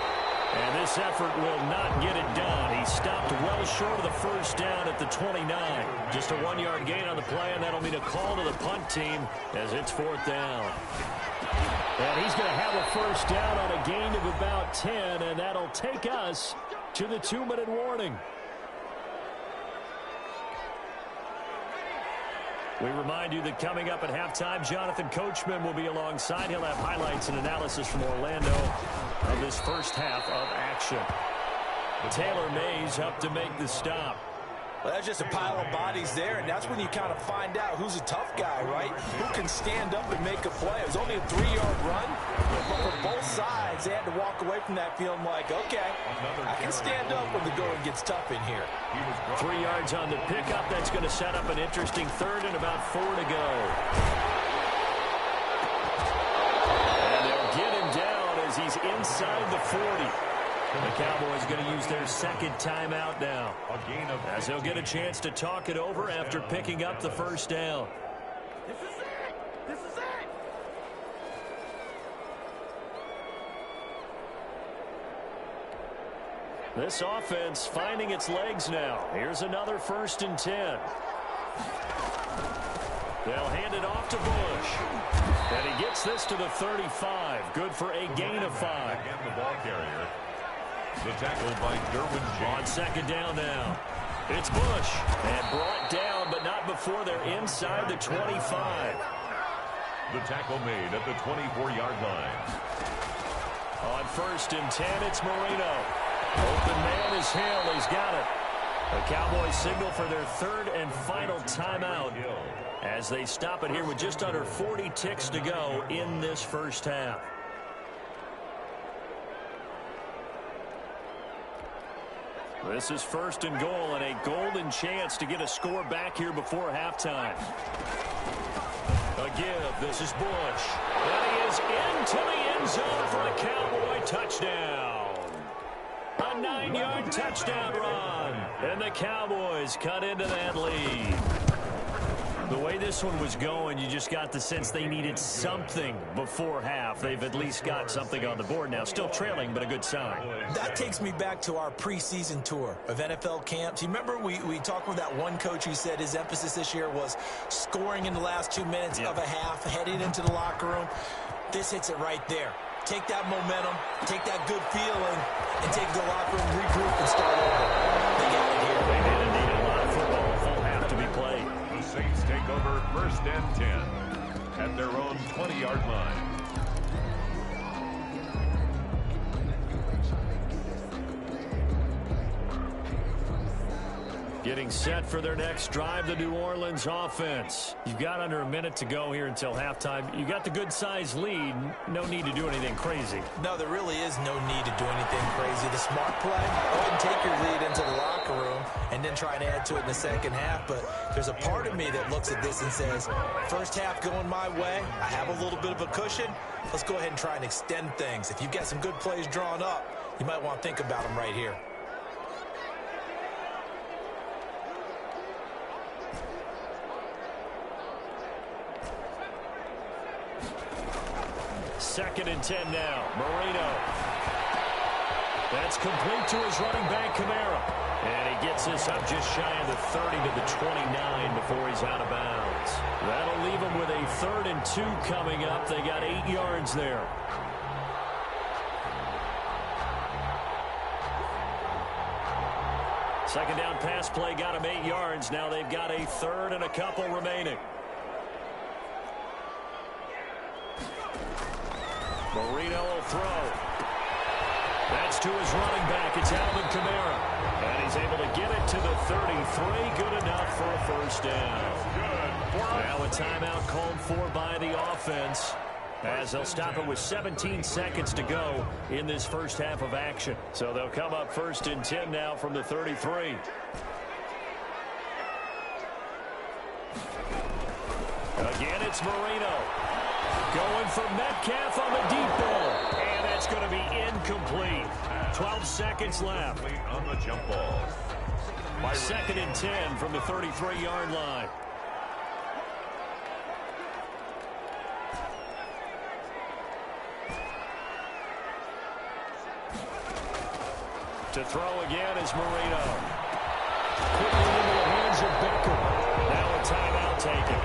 And this effort will not get it done. He stopped well short of the first down at the 29. Just a 1-yard gain on the play, and that'll mean a call to the punt team as it's 4th down. And he's going to have a first down on a gain of about 10, and that'll take us to the 2-minute warning. We remind you that coming up at halftime, Jonathan Coachman will be alongside. He'll have highlights and analysis from Orlando of this first half of action. Taylor Mays up to make the stop. Well, that's just a pile of bodies there, and that's when you kind of find out who's a tough guy, right? Who can stand up and make a play. It was only a 3-yard run, but for both sides, they had to walk away from that field like, okay, I can stand up when the going gets tough in here. 3 yards on the pickup. That's going to set up an interesting 3rd and about 4 to go. And they'll get him down as he's inside the 40. The Cowboys going to use their second timeout now, as they'll get a chance to talk it over after picking up the first down. This is it! This is it! This offense finding its legs now. Here's another 1st and 10. They'll hand it off to Bush. And he gets this to the 35. Good for a gain of 5. Again, the ball carrier. The tackle by Derwin James. On 2nd down now. It's Bush. And brought down, but not before they're inside the 25. The tackle made at the 24-yard line. On 1st and 10, it's Marino. Open man is Hill. He's got it. The Cowboys signal for their 3rd and final timeout as they stop it here with just under 40 ticks to go in this first half. This is 1st and goal and a golden chance to get a score back here before halftime. A give. This is Bush. And he is into the end zone for a Cowboy touchdown. A 9-yard touchdown run. And the Cowboys cut into that lead. The way this one was going, you just got the sense they needed something before half. They've at least got something on the board now. Still trailing, but a good sign. That takes me back to our preseason tour of NFL camps. You remember we talked with that one coach who said his emphasis this year was scoring in the last 2 minutes of a half, heading into the locker room. This hits it right there. Take that momentum, take that good feeling, and take the locker room, regroup, and start over. They got it here. They did indeed. A lot of football full half to be played. The Saints take over 1st and 10 at their own 20-yard line. Getting set for their next drive, the New Orleans offense. You've got under a minute to go here until halftime. You got the good-sized lead. No need to do anything crazy. No, there really is no need to do anything crazy. The smart play, go ahead and take your lead into the locker room and then try and add to it in the second half. But there's a part of me that looks at this and says, first half going my way, I have a little bit of a cushion. Let's go ahead and try and extend things. If you've got some good plays drawn up, you might want to think about them right here. Second and 10 now. Marino. That's complete to his running back, Kamara. And he gets this up just shy of the 30 to the 29 before he's out of bounds. That'll leave him with a 3rd and 2 coming up. They got 8 yards there. Second down pass play got him 8 yards. Now they've got a 3rd and a couple remaining. Marino will throw. That's to his running back. It's Alvin Kamara. And he's able to get it to the 33. Good enough for a first down. Now a timeout called for by the offense, as they'll stop it with 17 seconds to go in this first half of action. So they'll come up 1st and 10 now from the 33. Again, it's Marino. Going for Metcalf on the deep ball. And that's going to be incomplete. 12 seconds left. On the jump ball. 2nd and 10 from the 33-yard line. To throw again is Marino. Quickly into the hands of Beckham. Now a timeout taken.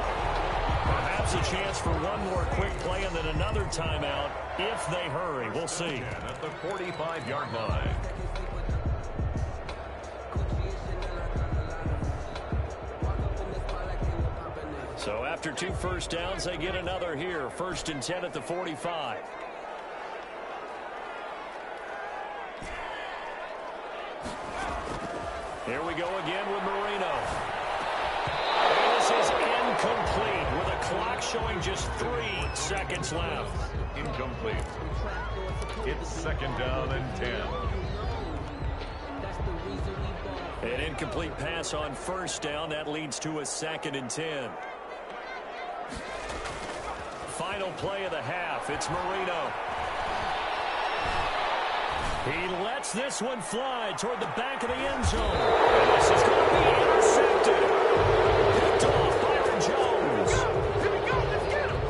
Perhaps a chance for one more quick play and then another timeout if they hurry. We'll see. At the 45-yard line. So after 2 first downs, they get another here. 1st and 10 at the 45. Here we go again with Marino. And this is incomplete with a clock showing just 3 seconds left. Incomplete. It's 2nd down and 10. An incomplete pass on 1st down. That leads to a 2nd and 10. Final play of the half. It's Marino. He lets this one fly toward the back of the end zone. And this is going to be intercepted. Picked off Byron Jones. Here we go. Let's get him.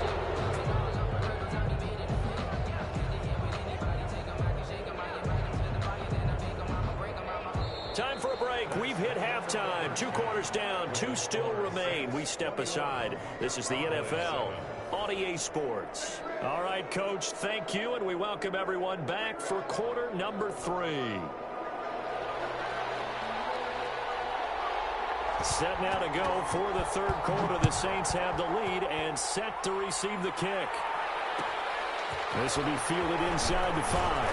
Time for a break. We've hit halftime. 2 quarters down. 2 still remain. We step aside. This is the NFL on EA Sports. All right, Coach, thank you, and we welcome everyone back for quarter number 3. Set now to go for the 3rd quarter. The Saints have the lead and set to receive the kick. This will be fielded inside the 5.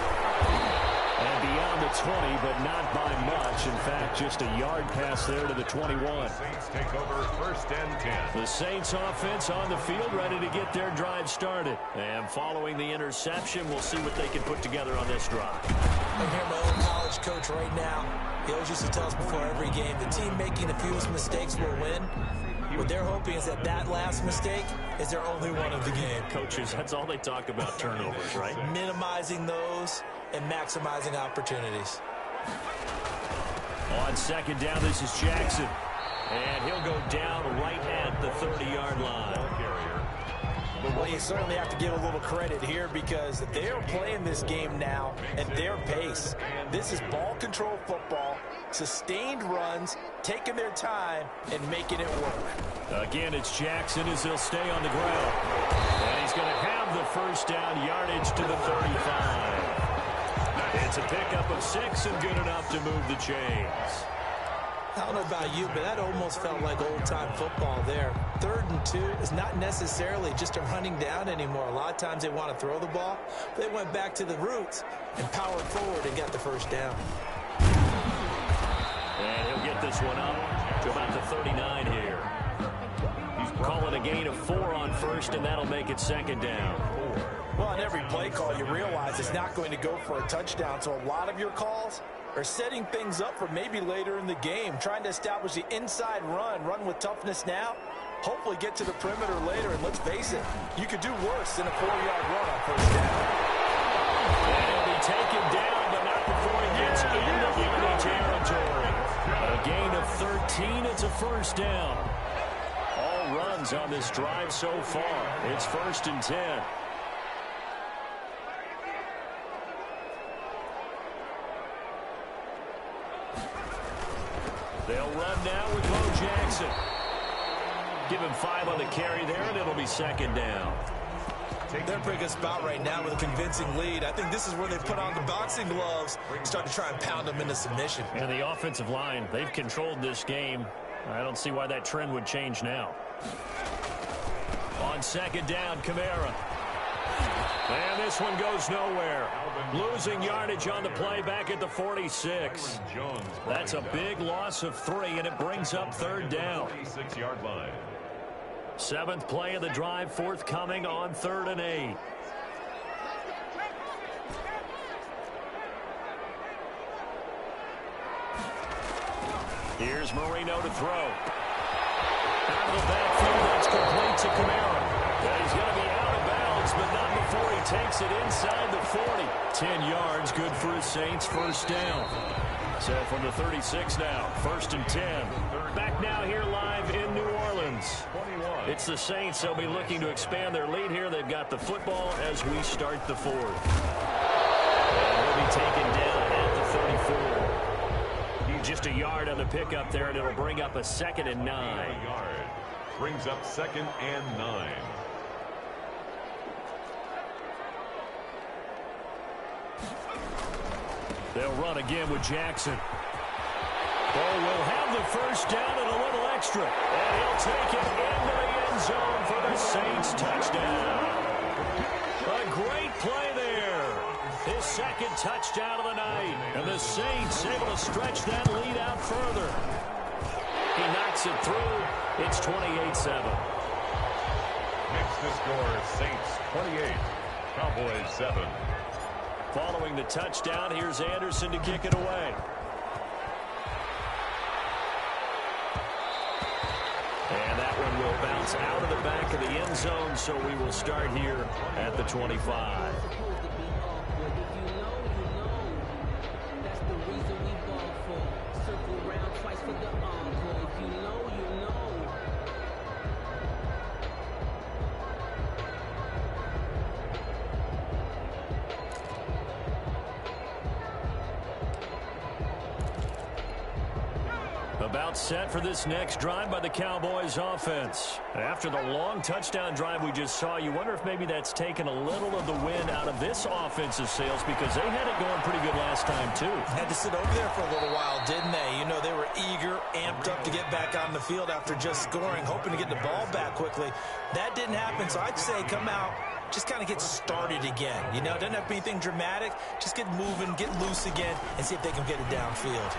And beyond the 20, but not by much. In fact, just a yard pass there to the 21. Saints take over 1st and 10. The Saints offense on the field, ready to get their drive started. And following the interception, we'll see what they can put together on this drive. I hear my own college coach right now. He always used to tell us before every game, the team making the fewest mistakes will win. What they're hoping is that that last mistake is their only one of the game. Coaches, that's all they talk about, turnovers, right? Minimizing those and maximizing opportunities. On 2nd down, this is Jackson. And he'll go down right at the 30-yard line. Well, you certainly have to give a little credit here because they're playing this game now at their pace. This is ball control football, sustained runs, taking their time, and making it work. Again, it's Jackson as he'll stay on the ground. And he's going to have the first down yardage to the 35. It's a pickup of 6 and good enough to move the chains. I don't know about you, but that almost felt like old-time football there. 3rd and 2 is not necessarily just a running down anymore. A lot of times they want to throw the ball. They went back to the roots and powered forward and got the first down. And he'll get this one up to about the 39 here. Call it a gain of 4 on first, and that'll make it second down. Well, on every play call, you realize it's not going to go for a touchdown, so a lot of your calls are setting things up for maybe later in the game, trying to establish the inside run with toughness now, hopefully get to the perimeter later, and let's face it, you could do worse than a 4-yard run on first down. And he'll be taken down, but not before he gets into enemy territory. A gain of 13, it's a first down. All runs on this drive so far. It's 1st and 10. They'll run now with Bo Jackson. Give him 5 on the carry there, and it'll be second down. They're pretty good spot right now with a convincing lead. I think this is where they put on the boxing gloves and start to try and pound them into submission. And the offensive line, they've controlled this game. I don't see why that trend would change now. On second down, Kamara. And this one goes nowhere. Losing yardage on the play back at the 46. That's a big loss of 3, and it brings up 3rd down. 46-yard line. 7th play of the drive, forthcoming on 3rd and 8. Here's Marino to throw. Out of the backfield, that's complete to Kamara. And he's going to be out of bounds, but not before he takes it inside the 40. 10 yards, good for his Saints, first down. So from the 36 now, 1st and 10. Back now here live in New Orleans. It's the Saints. They'll be looking to expand their lead here. They've got the football as we start the 4th. And he'll be taken down at the 34. Just a yard on the pickup there, and it'll bring up a 2nd and 9. A yard. Brings up 2nd and 9. They'll run again with Jackson. Ball will have the first down and a little extra. And he'll take it into the end zone for the Saints touchdown. A great play there. His 2nd touchdown of the night. And the Saints able to stretch that lead out further. He knocks it through. It's 28-7. Next to score, Saints 28, Cowboys 7. Following the touchdown, here's Anderson to kick it away. And that one will bounce out of the back of the end zone, so we will start here at the 25. About set for this next drive by the Cowboys offense. After the long touchdown drive we just saw, you wonder if maybe that's taken a little of the wind out of this offensive sails, because they had it going pretty good last time too. Had to sit over there for a little while, didn't they? You know, they were eager, amped up to get back on the field after just scoring, hoping to get the ball back quickly. That didn't happen, so I'd say come out, just kind of get started again. You know, doesn't have to be anything dramatic. Just get moving, get loose again, and see if they can get it downfield.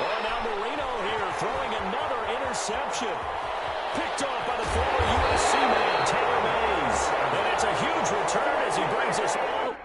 Well, now Marino here throwing another interception. Picked off by the former USC man, Taylor Mays. And it's a huge return as he brings us all.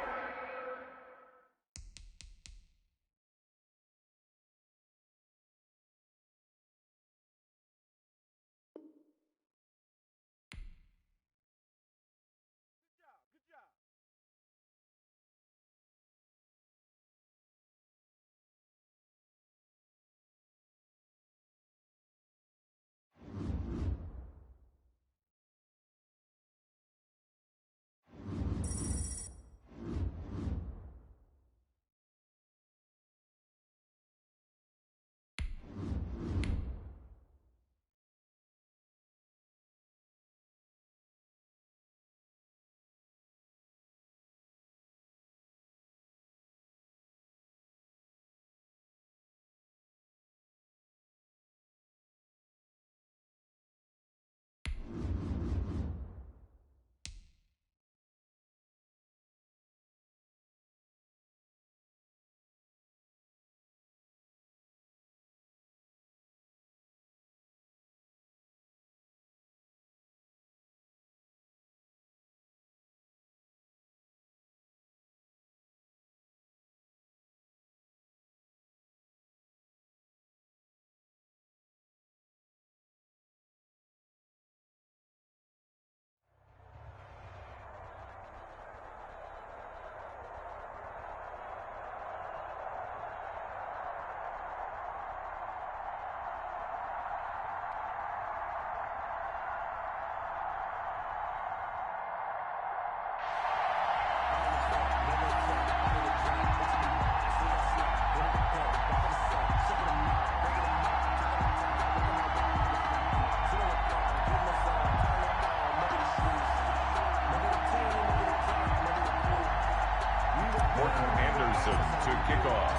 Morton Anderson to kick off.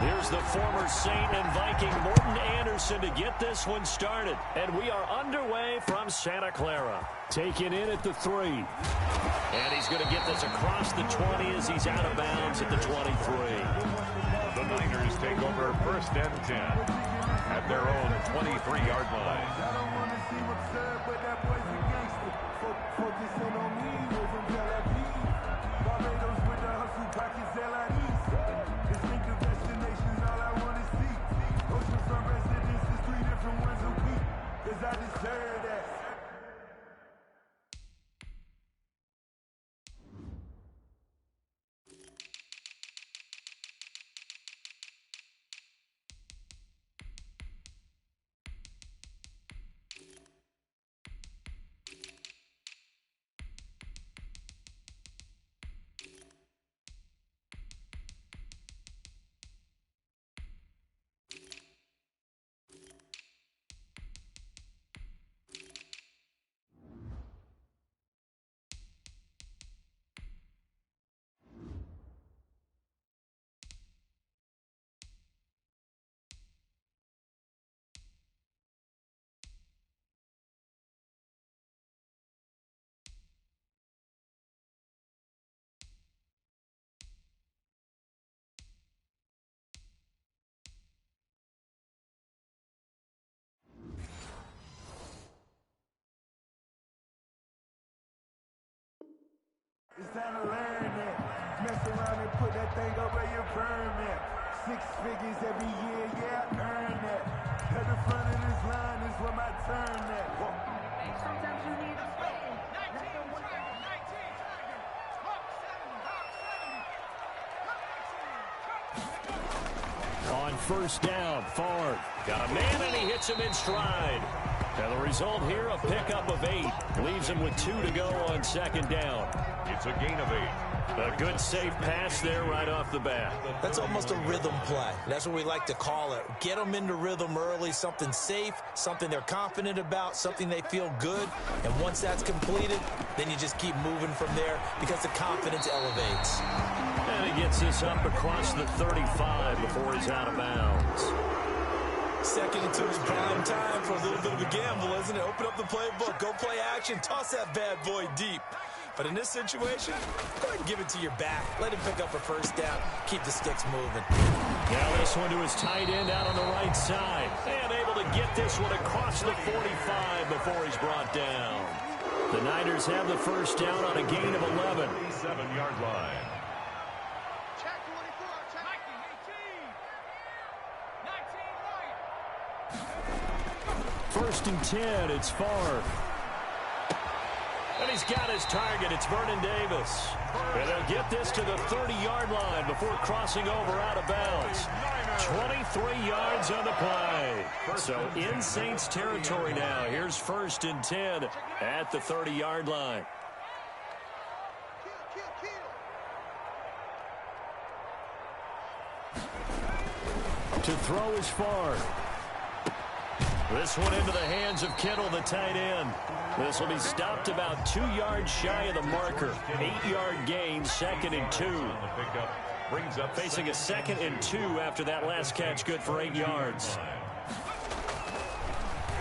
Here's the former Saint and Viking Morton Anderson to get this one started. And we are underway from Santa Clara. Taken in at the 3. And he's going to get this across the 20 as he's out of bounds at the 23. The Niners take over first and 10 at their own 23-yard line. It's time to learn that. Mess around and put that thing over your permit. 6 figures every year, yeah, I earn that. At the front of this line is where my turn at. Sometimes you need a spade. 19, On first down, Favre got a man and he hits him in stride. And the result here, a pickup of 8. Leaves him with 2 to go on second down. It's a gain of 8. A good safe pass there right off the bat. That's almost a rhythm play. That's what we like to call it. Get them into rhythm early, something safe, something they're confident about, something they feel good. And once that's completed, then you just keep moving from there because the confidence elevates. And he gets this up across the 35 before he's out of bounds. 2nd and 2 is prime time for a little bit of a gamble, isn't it? Open up the playbook, go play action, toss that bad boy deep. But in this situation, go ahead and give it to your back. Let him pick up a first down. Keep the sticks moving. Now this one to his tight end out on the right side. And able to get this one across the 45 before he's brought down. The Niners have the first down on a gain of 11. 7-yard line. check 24, check 19, 19, right. First and 10, it's Favre. And he's got his target. It's Vernon Davis. And they'll get this to the 30-yard line before crossing over out of bounds. 23 yards on the play. So in Saints territory now. Here's first and 10 at the 30-yard line. To throw is Favre. This one into the hands of Kittle, the tight end. This will be stopped about 2 yards shy of the marker. 8-yard gain, 2nd and 2. Brings up facing a 2nd and 2 after that last catch, good for 8 yards.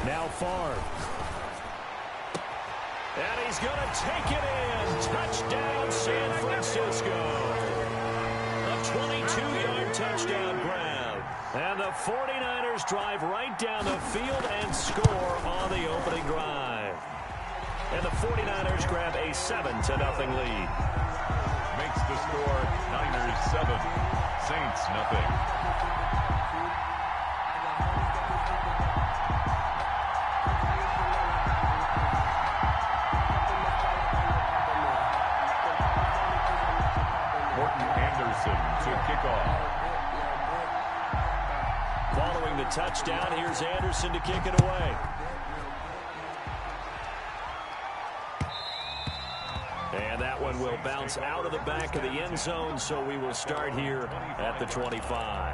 Now Favre. And he's going to take it in. Touchdown, San Francisco. A 22-yard touchdown grab. And the 49ers drive right down the field and score on the opening drive. And the 49ers grab a 7-0 lead. makes the score Niners 7, Saints nothing. Morton Anderson to kick off. Following the touchdown, here's Anderson to kick it away. And that one will bounce out of the back of the end zone, so we will start here at the 25.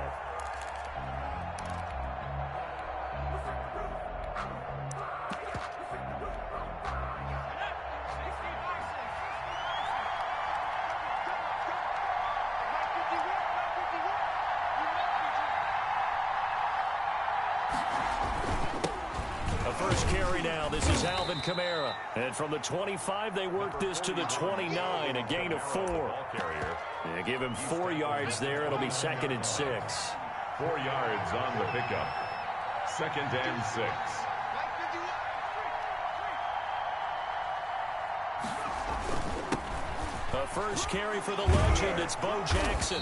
carry now. This is Alvin Kamara. And from the 25, they work this to the 29, a gain of 4. Yeah, give him 4 yards there. It'll be 2nd and 6. 4 yards on the pickup. 2nd and 6. The first carry for the legend. It's Bo Jackson.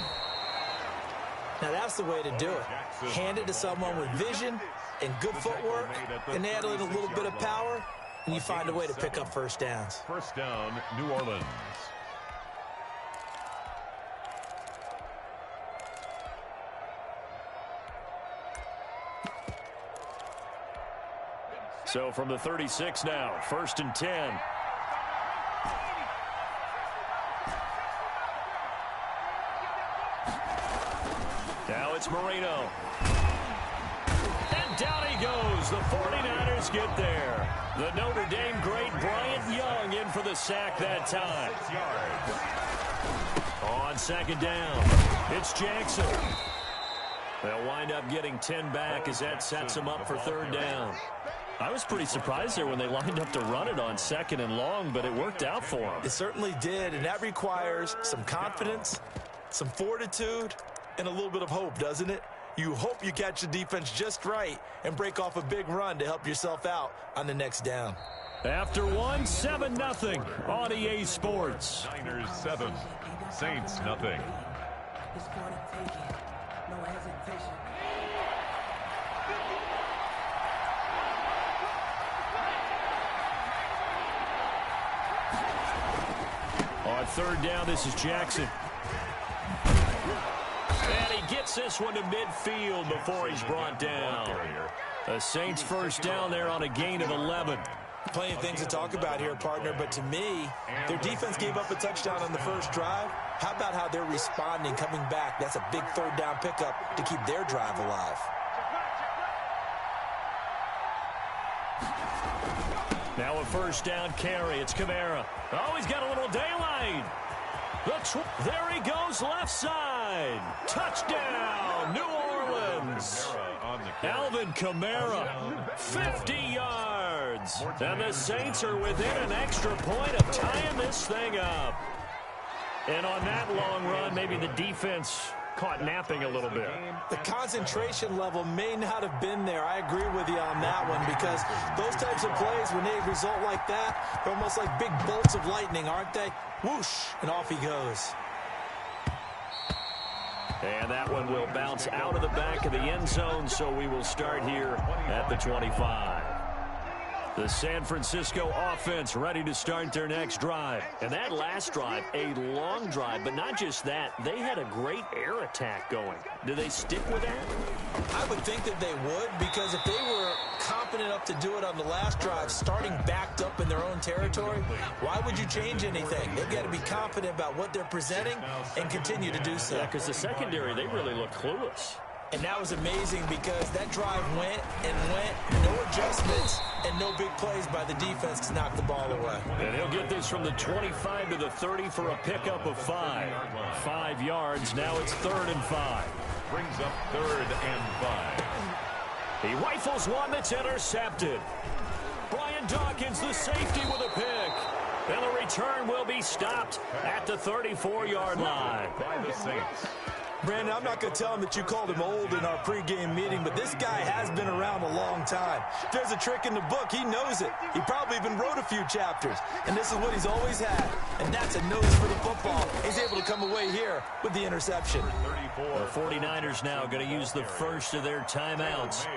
Now, that's the way to do it. Hand it to someone with vision and good footwork, and add in a little bit of power, and you find a way to pick up first downs. First down, New Orleans. So from the 36 now, 1st and 10. Now it's Marino. And down he goes. The 49ers get there. The Notre Dame great Bryant Young in for the sack that time. On 2nd down, it's Jackson. They'll wind up getting 10 back as that sets them up for 3rd down. I was pretty surprised there when they lined up to run it on 2nd and long, but it worked out for them. It certainly did, and that requires some confidence, some fortitude, and a little bit of hope, doesn't it? You hope you catch the defense just right and break off a big run to help yourself out on the next down. After 1, 7-0 on EA Sports. Niners 7, Saints nothing. It's gonna take it. No hesitation. On 3rd down, this is Jackson. And he gets this one to midfield before he's brought down. The Saints first down there on a gain of 11. Plenty of things to talk about here, partner, but to me, their defense gave up a touchdown on the first drive. How about how they're responding, coming back? That's a big 3rd down pickup to keep their drive alive. Now a 1st down carry. It's Kamara. Oh, he's got a little daylight. There he goes, left side. Touchdown, New Orleans. Alvin Kamara, 50 yards. And the Saints are within an extra point of tying this thing up. And on that long run, maybe the defense caught napping a little bit. The concentration level may not have been there. I agree with you on that one, because those types of plays, when they result like that, they're almost like big bolts of lightning, aren't they? Whoosh, and off he goes. And that one will bounce out of the back of the end zone, so we will start here at the 25. The San Francisco offense ready to start their next drive. And that last drive, a long drive, but not just that. They had a great air attack going. Do they stick with that? I would think that they would, because if they were confident enough to do it on the last drive, starting backed up in their own territory, why would you change anything? They've got to be confident about what they're presenting and continue to do so. Yeah, because the secondary, they really look clueless. And that was amazing, because that drive went and went, no adjustments and no big plays by the defense to knock the ball away. And he'll get this from the 25 to the 30 for a pickup of 5. 5 yards. Now it's 3rd and 5. Brings up 3rd and 5. He rifles one that's intercepted. Brian Dawkins, the safety, with a pick. And the return will be stopped at the 34-yard line. By the Saints. Brandon, I'm not going to tell him that you called him old in our pregame meeting, but this guy has been around a long time. If there's a trick in the book, he knows it. He probably even wrote a few chapters, and this is what he's always had, and that's a nose for the football. He's able to come away here with the interception. The 49ers now going to use the first of their timeouts.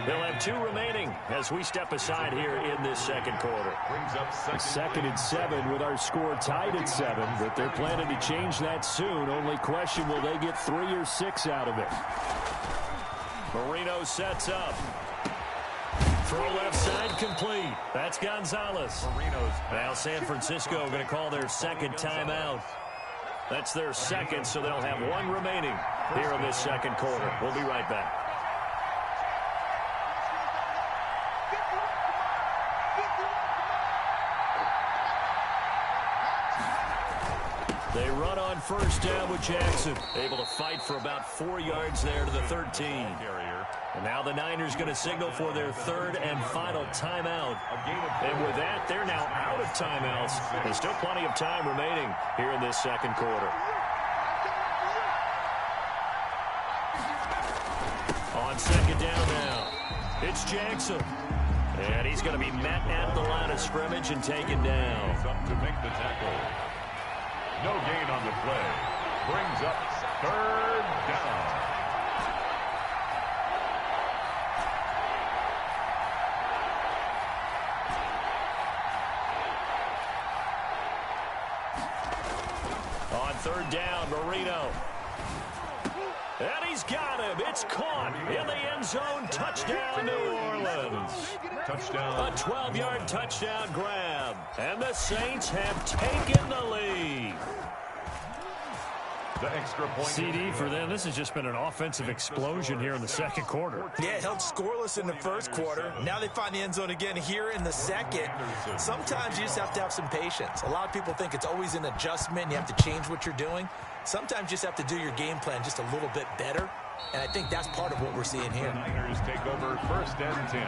They'll have 2 remaining as we step aside here in this second quarter. Brings up 2nd and 7 with our score tied at 7, but they're planning to change that soon. Only question, will they get 3 or 6 out of it? Marino sets up. Throw left side complete. That's Gonzalez. Now San Francisco going to call their second timeout. That's their second, so they'll have 1 remaining here in this second quarter. We'll be right back. They run on first down with Jackson. Able to fight for about 4 yards there to the 13. Carrier And now the Niners going to signal for their third and final timeout. And with that, they're now out of timeouts. There's still plenty of time remaining here in this second quarter. On second down now, it's Jackson. And he's going to be met at the line of scrimmage and taken down. To make the tackle. No gain on the play. Brings up third down. On third down, Marino. And he's got him. It's caught in the end zone. Touchdown, New Orleans. Touchdown. A 12-yard touchdown grab. And the Saints have taken the lead. The extra point. CD for them. This has just been an offensive explosion here in the second quarter. Yeah, held scoreless in the first quarter. Now they find the end zone again here in the second. Sometimes you just have to have some patience. A lot of people think it's always an adjustment. You have to change what you're doing. Sometimes you just have to do your game plan just a little bit better. And I think that's part of what we're seeing here. Niners take over first and 10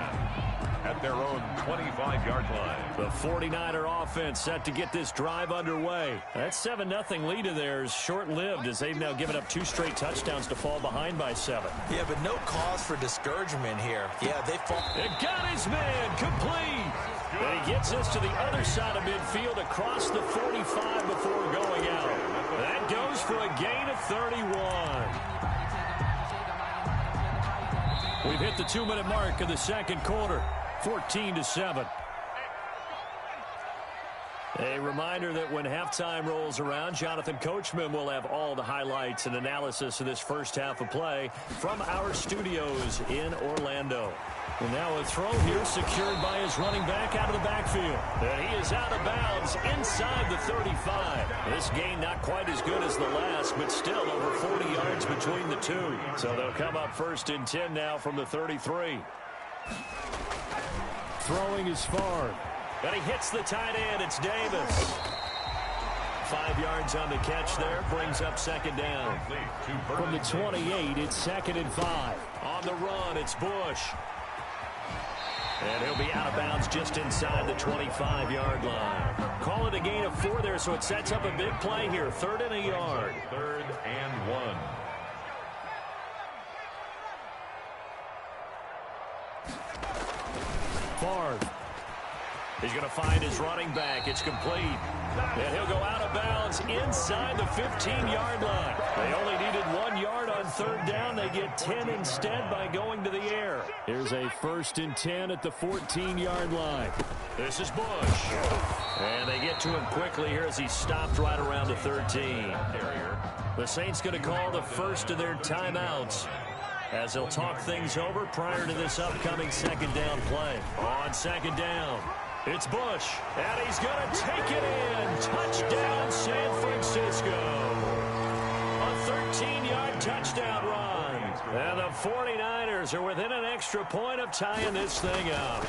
at their own 25-yard line. The 49er offense set to get this drive underway. That 7-0 lead of theirs short-lived as they've now given up 2 straight touchdowns to fall behind by 7. Yeah, but no cause for discouragement here. Yeah, they fall. It got his man complete. And he gets us to the other side of midfield across the 45 before going out. That goes for a gain of 31. We've hit the 2-minute mark of the second quarter, 14-7. A reminder that when halftime rolls around, Jonathan Coachman will have all the highlights and analysis of this first half of play from our studios in Orlando. Well, now a throw here secured by his running back out of the backfield. And he is out of bounds inside the 35. This gain not quite as good as the last, but still over 40 yards between the two. So they'll come up first and 10 now from the 33. Throwing is far. And he hits the tight end. It's Davis. 5 yards on the catch there. Brings up second down. From the 28, it's second and 5. On the run, it's Bush. And he'll be out of bounds just inside the 25-yard line. Call it a gain of 4 there, so it sets up a big play here. 3rd and a yard. 3rd and 1. Favre. He's going to find his running back. It's complete. And he'll go out of bounds inside the 15-yard line. They only needed 1 yard on 3rd down. They get 10 instead by going to the air. Here's a 1st and 10 at the 14-yard line. This is Bush. And they get to him quickly here as he stopped right around the 13. The Saints going to call the first of their timeouts as they'll talk things over prior to this upcoming second down play. On second down, it's Bush, and he's going to take it in. Touchdown, San Francisco. A 13-yard touchdown run. And the 49ers are within an extra point of tying this thing up.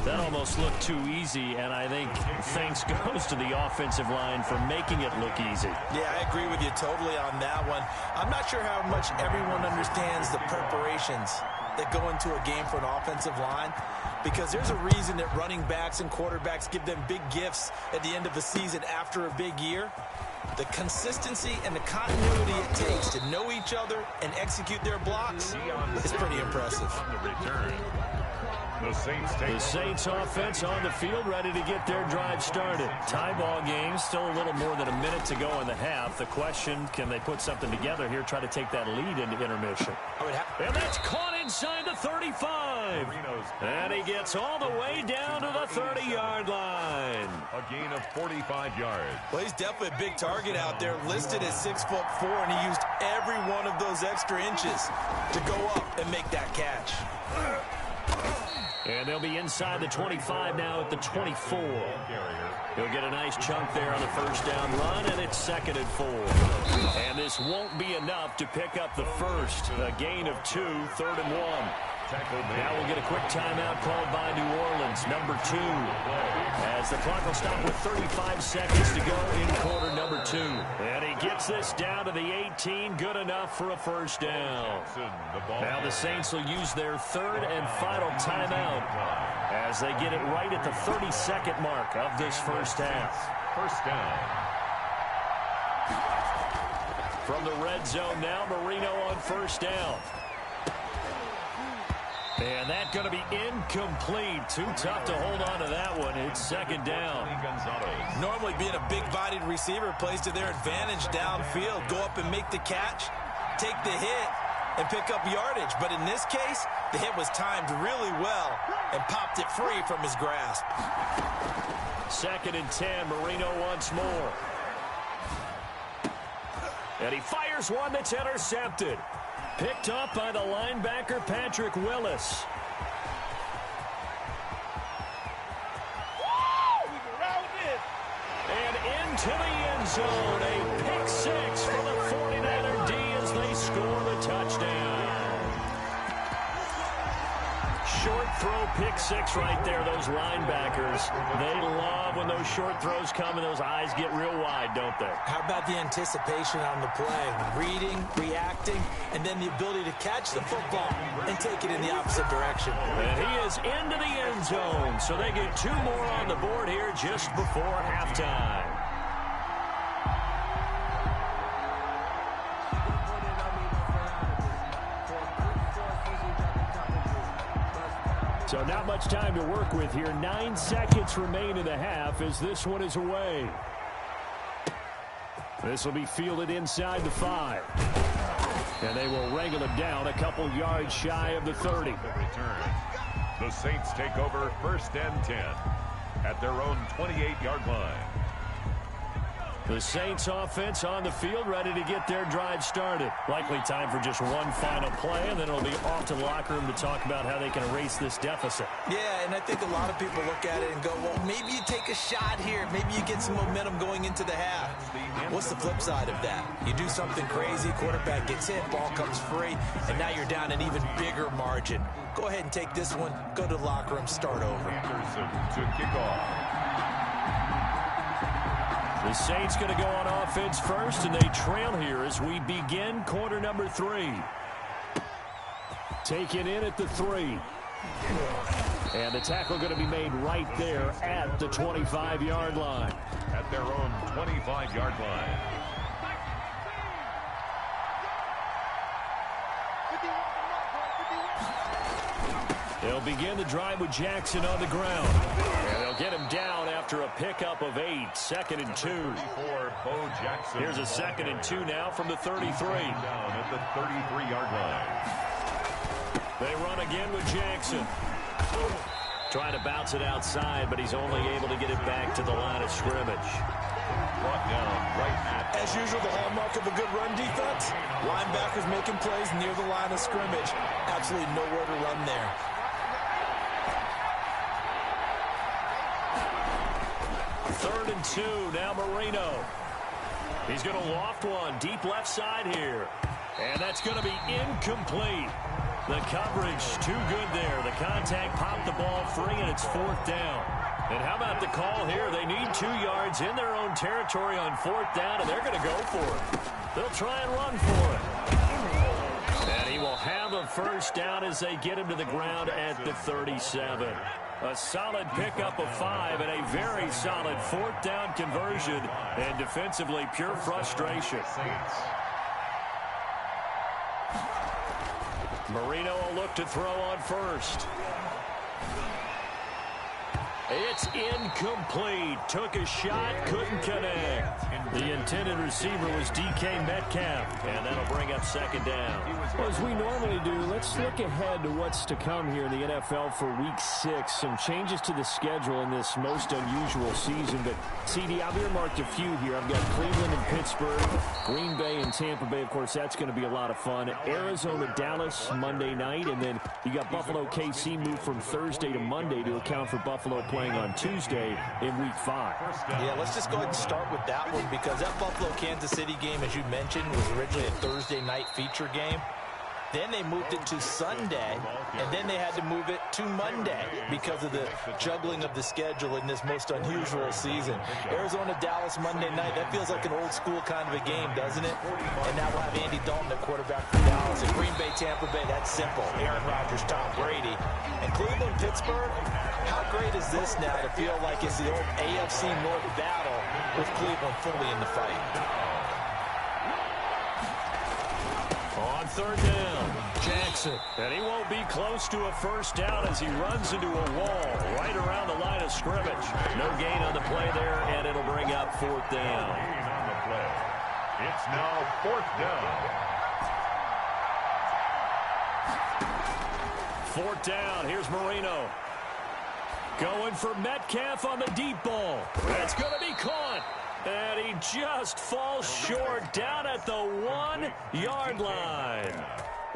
That almost looked too easy, and I think thanks goes to the offensive line for making it look easy. Yeah, I agree with you totally on that one. I'm not sure how much everyone understands the preparations that go into a game for an offensive line, because there's a reason that running backs and quarterbacks give them big gifts at the end of the season after a big year. The consistency and the continuity it takes to know each other and execute their blocks is pretty impressive. On the return. The Saints offense on the field, ready to get their drive started. Tie ball game, still a little more than a minute to go in the half. The question, can they put something together here, try to take that lead into intermission? And that's caught inside the 35. And he gets all the way down to the 30-yard line. A gain of 45 yards. Well, he's definitely a big target out there, listed at 6'4", and he used every one of those extra inches to go up and make that catch. And they'll be inside the 25 now at the 24. He'll get a nice chunk there on the first down run, and it's 2nd and 4. And this won't be enough to pick up the first. A gain of 2, 3rd and 1. Now we'll get a quick timeout called by New Orleans, number 2. As the clock will stop with 35 seconds to go in quarter number 2. And he gets this down to the 18, good enough for a first down. Now the Saints will use their third and final timeout as they get it right at the 32nd mark of this first half. First down. From the red zone now, Marino on first down. And that's going to be incomplete. Too tough to hold on to that one. It's second down. Normally being a big-bodied receiver plays to their advantage downfield. Go up and make the catch, take the hit, and pick up yardage. But in this case, the hit was timed really well and popped it free from his grasp. Second and 10, Marino once more. And he fires one that's intercepted. Picked up by the linebacker, Patrick Willis. And into the end zone, a pick six for the 49er D as they score the touchdown. Short throw pick six right there, those linebackers. They love when those short throws come and those eyes get real wide, don't they? How about the anticipation on the play? Reading, reacting, and then the ability to catch the football and take it in the opposite direction. And he is into the end zone, so they get 2 more on the board here just before halftime. So not much time to work with here. 9 seconds remain in the half as this one is away. This will be fielded inside the 5. And they will wrangle it down a couple yards shy of the 30. The Saints take over first and 10 at their own 28-yard line. The Saints offense on the field, ready to get their drive started. Likely time for just one final play, and then it'll be off to the locker room to talk about how they can erase this deficit. Yeah, and I think a lot of people look at it and go, well, maybe you take a shot here. Maybe you get some momentum going into the half. What's the flip side of that? You do something crazy, quarterback gets hit, ball comes free, and now you're down an even bigger margin. Go ahead and take this one, go to the locker room, start over. Anderson to kick off. The Saints going to go on offense first, and they trail here as we begin quarter number 3. Taken in at the 3. And the tackle going to be made right there at the 25-yard line. At their own 25-yard line. They'll begin the drive with Jackson on the ground. And they'll get him down after a pickup of 8. Second and 2. Here's a second and 2 now from the 33. Down at the 33-yard line. They run again with Jackson. Trying to bounce it outside, but he's only able to get it back to the line of scrimmage. Brought down right at. As usual, the hallmark of a good run defense. Linebackers making plays near the line of scrimmage. Absolutely nowhere to run there. Third and 2, now Marino. He's going to loft one, deep left side here. And that's going to be incomplete. The coverage too good there. The contact popped the ball free, and it's 4th down. And how about the call here? They need 2 yards in their own territory on 4th down, and they're going to go for it. They'll try and run for it. And he will have a first down as they get him to the ground at the 37. A solid pickup of 5 and a very solid 4th down conversion, and defensively pure frustration. Marino will look to throw on first. It's incomplete. Took a shot, couldn't connect. The intended receiver was DK Metcalf, and that'll bring up second down. Well, as we normally do, let's look ahead to what's to come here in the NFL for Week 6. Some changes to the schedule in this most unusual season. But, CD, I've earmarked a few here. I've got Cleveland and Pittsburgh, Green Bay and Tampa Bay. Of course, that's going to be a lot of fun. Arizona, Dallas, Monday night. And then you got Buffalo, KC moved from Thursday to Monday to account for Buffalo playing on Tuesday in Week 5. Yeah, let's just go ahead and start with that one, because that Buffalo-Kansas City game, as you mentioned, was originally a Thursday night feature game. Then they moved it to Sunday, and then they had to move it to Monday because of the juggling of the schedule in this most unusual season. Arizona-Dallas Monday night, that feels like an old-school kind of a game, doesn't it? And now we'll have Andy Dalton at quarterback for Dallas. And Green Bay-Tampa Bay, that's simple. Aaron Rodgers, Tom Brady. And Cleveland-Pittsburgh, how great is this now to feel like it's the old AFC North battle with Cleveland fully in the fight? On third down, Jackson. And he won't be close to a first down as he runs into a wall right around the line of scrimmage. No gain on the play there, and it'll bring up fourth down. Gain on the play. It's now fourth down. Fourth down, here's Marino. Going for Metcalf on the deep ball. That's going to be caught. And he just falls short down at the 1-yard line.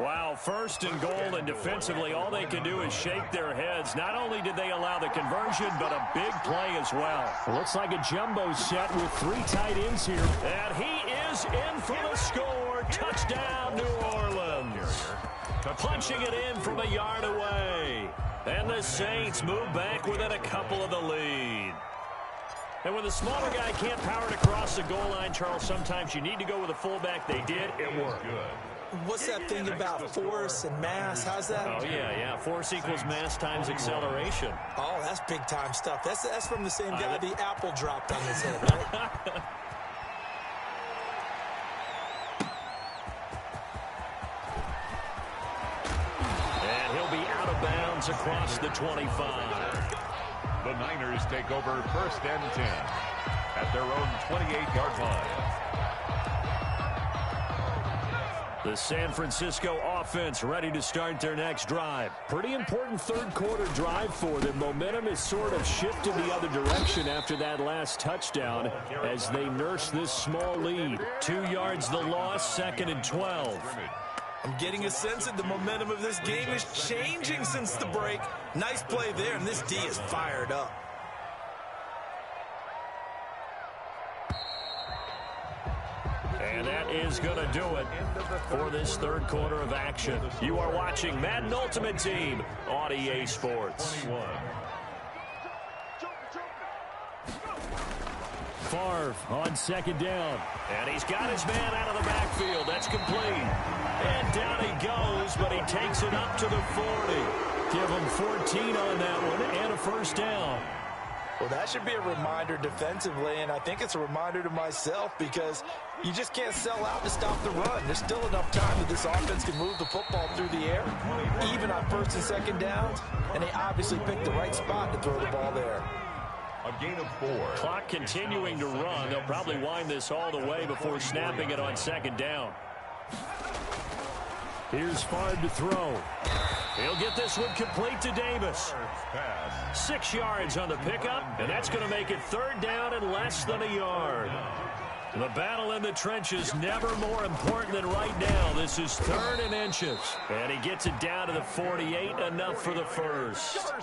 Wow, first and goal, and defensively all they can do is shake their heads. Not only did they allow the conversion, but a big play as well. Looks like a jumbo set with 3 tight ends here. And he is in for the score. Touchdown, New Orleans. Punching it in from a yard away. And the Saints move back within a couple of the lead. And when the smaller guy can't power it across the goal line, Charles, sometimes you need to go with a fullback. They did. It worked. What's that thing about force and mass? How's that? Oh, yeah. Force equals mass times acceleration. Oh, that's big-time stuff. That's from the same guy the apple dropped on his head, right? And he'll be out of bounds across the 25. The Niners take over first and 10 at their own 28-yard line. The San Francisco offense ready to start their next drive. Pretty important third quarter drive for them. Momentum has sort of shifted the other direction after that last touchdown as they nurse this small lead. 2 yards the loss, 2nd and 12. I'm getting a sense that the momentum of this game is changing since the break. Nice play there, and this D is fired up. And that is going to do it for this third quarter of action. You are watching Madden Ultimate Team on EA Sports. Favre on second down. And he's got his man out of the backfield. That's complete. And down he goes, but he takes it up to the 40. Give him 14 on that one and a first down. Well, that should be a reminder defensively, and I think it's a reminder to myself because you just can't sell out to stop the run. There's still enough time that this offense can move the football through the air, even on first and second downs, and they obviously picked the right spot to throw the ball there. A gain of 4. Clock continuing to run. They'll probably wind this all the way before snapping it on second down. Here's Favre to throw. He'll get this one complete to Davis. 6 yards on the pickup, and that's going to make it third down and less than a yard. The battle in the trenches never more important than right now. This is 3rd and inches. And he gets it down to the 48, enough for the first.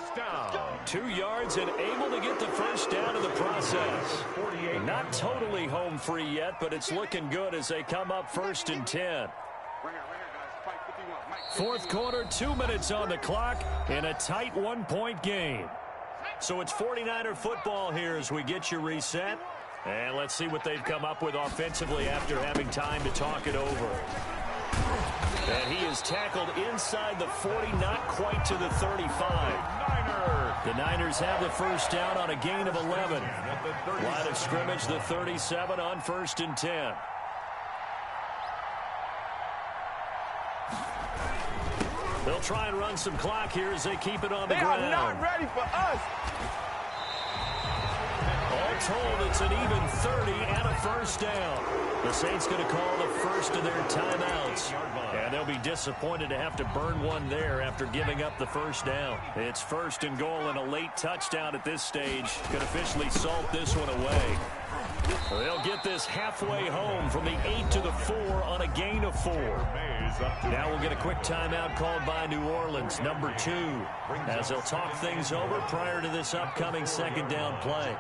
2 yards and able to get the first down in the process. Not totally home free yet, but it's looking good as they come up 1st and 10. Fourth quarter, 2 minutes on the clock in a tight 1-point game. So it's 49er football here as we get you reset. And let's see what they've come up with offensively after having time to talk it over. And he is tackled inside the 40, not quite to the 35. The Niners have the first down on a gain of 11. Line of scrimmage, the 37 on 1st and 10. They'll try and run some clock here as they keep it on the ground. They are not ready for us. All told, it's an even 30 and a first down. The Saints going to call the first of their timeouts. And they'll be disappointed to have to burn one there after giving up the first down. It's 1st and goal, and a late touchdown at this stage could officially salt this one away. They'll get this halfway home from the 8 to the 4 on a gain of 4. Now we'll get a quick timeout called by New Orleans, number 2, as they'll talk things over prior to this upcoming second down play.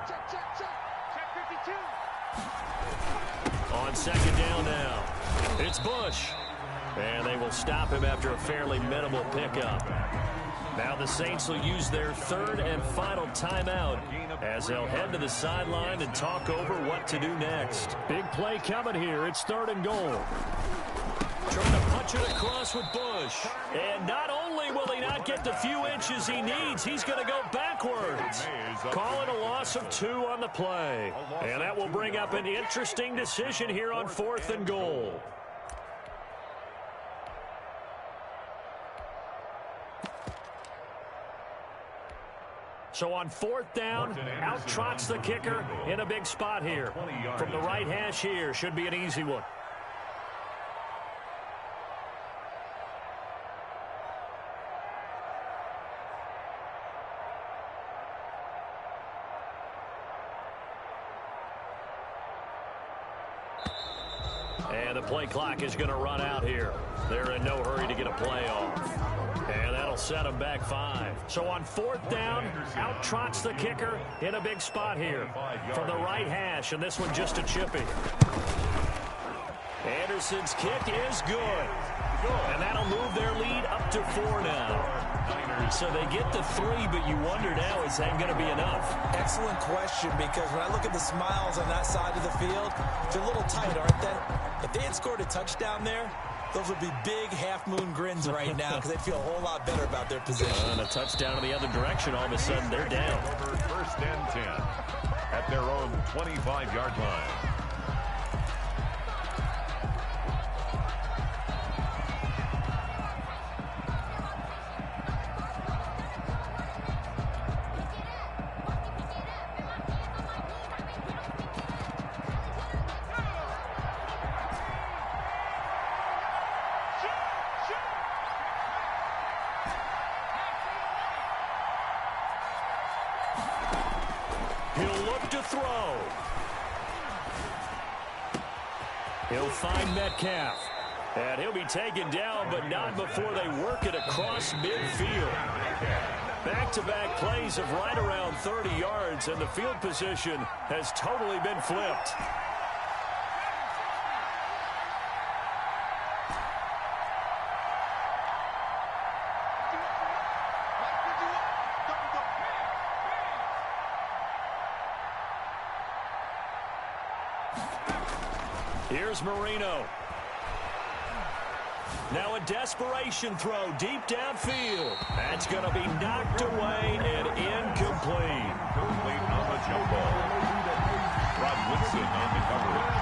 On second down now, it's Bush. And they will stop him after a fairly minimal pickup. Now the Saints will use their third and final timeout as they'll head to the sideline and talk over what to do next. Big play coming here. It's 3rd and goal. Trying to punch it across with Bush. And not only will he not get the few inches he needs, he's going to go backwards. Calling a loss of 2 on the play. And that will bring up an interesting decision here on 4th and goal. So on 4th down, out trots the kicker in a big spot here. From the right hash here, should be an easy one. And the play clock is going to run out here. They're in no hurry to get a play off. And that'll set them back 5. So on 4th down, out trots the kicker in a big spot here. From the right hash, and this one just a chippy. Anderson's kick is good. And that'll move their lead up to 4 now. So they get to 3, but you wonder now, is that going to be enough? Excellent question, because when I look at the smiles on that side of the field, they're a little tight, aren't they? If they had scored a touchdown there, those would be big half-moon grins right now because they'd feel a whole lot better about their position. And a touchdown in the other direction, all of a sudden they're down. Over 1st and 10 at their own 25-yard line. He'll look to throw. He'll find Metcalf. And he'll be taken down, but not before they work it across midfield. Back-to-back plays of right around 30 yards, and the field position has totally been flipped. Here's Marino. Now a desperation throw deep downfield. That's going to be knocked away and incomplete. Complete on the jump ball. Rod Woodson on the coverage.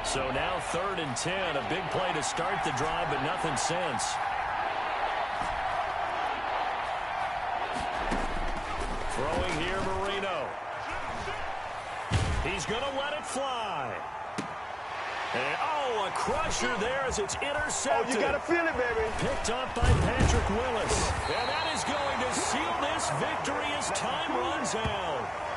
So now 3rd and 10. A big play to start the drive, but nothing since. Throwing here, Marino. He's going to let it fly. And, a crusher there as it's intercepted. Oh, you got to feel it, baby. Picked up by Patrick Willis. And that is going to seal this victory as time runs out.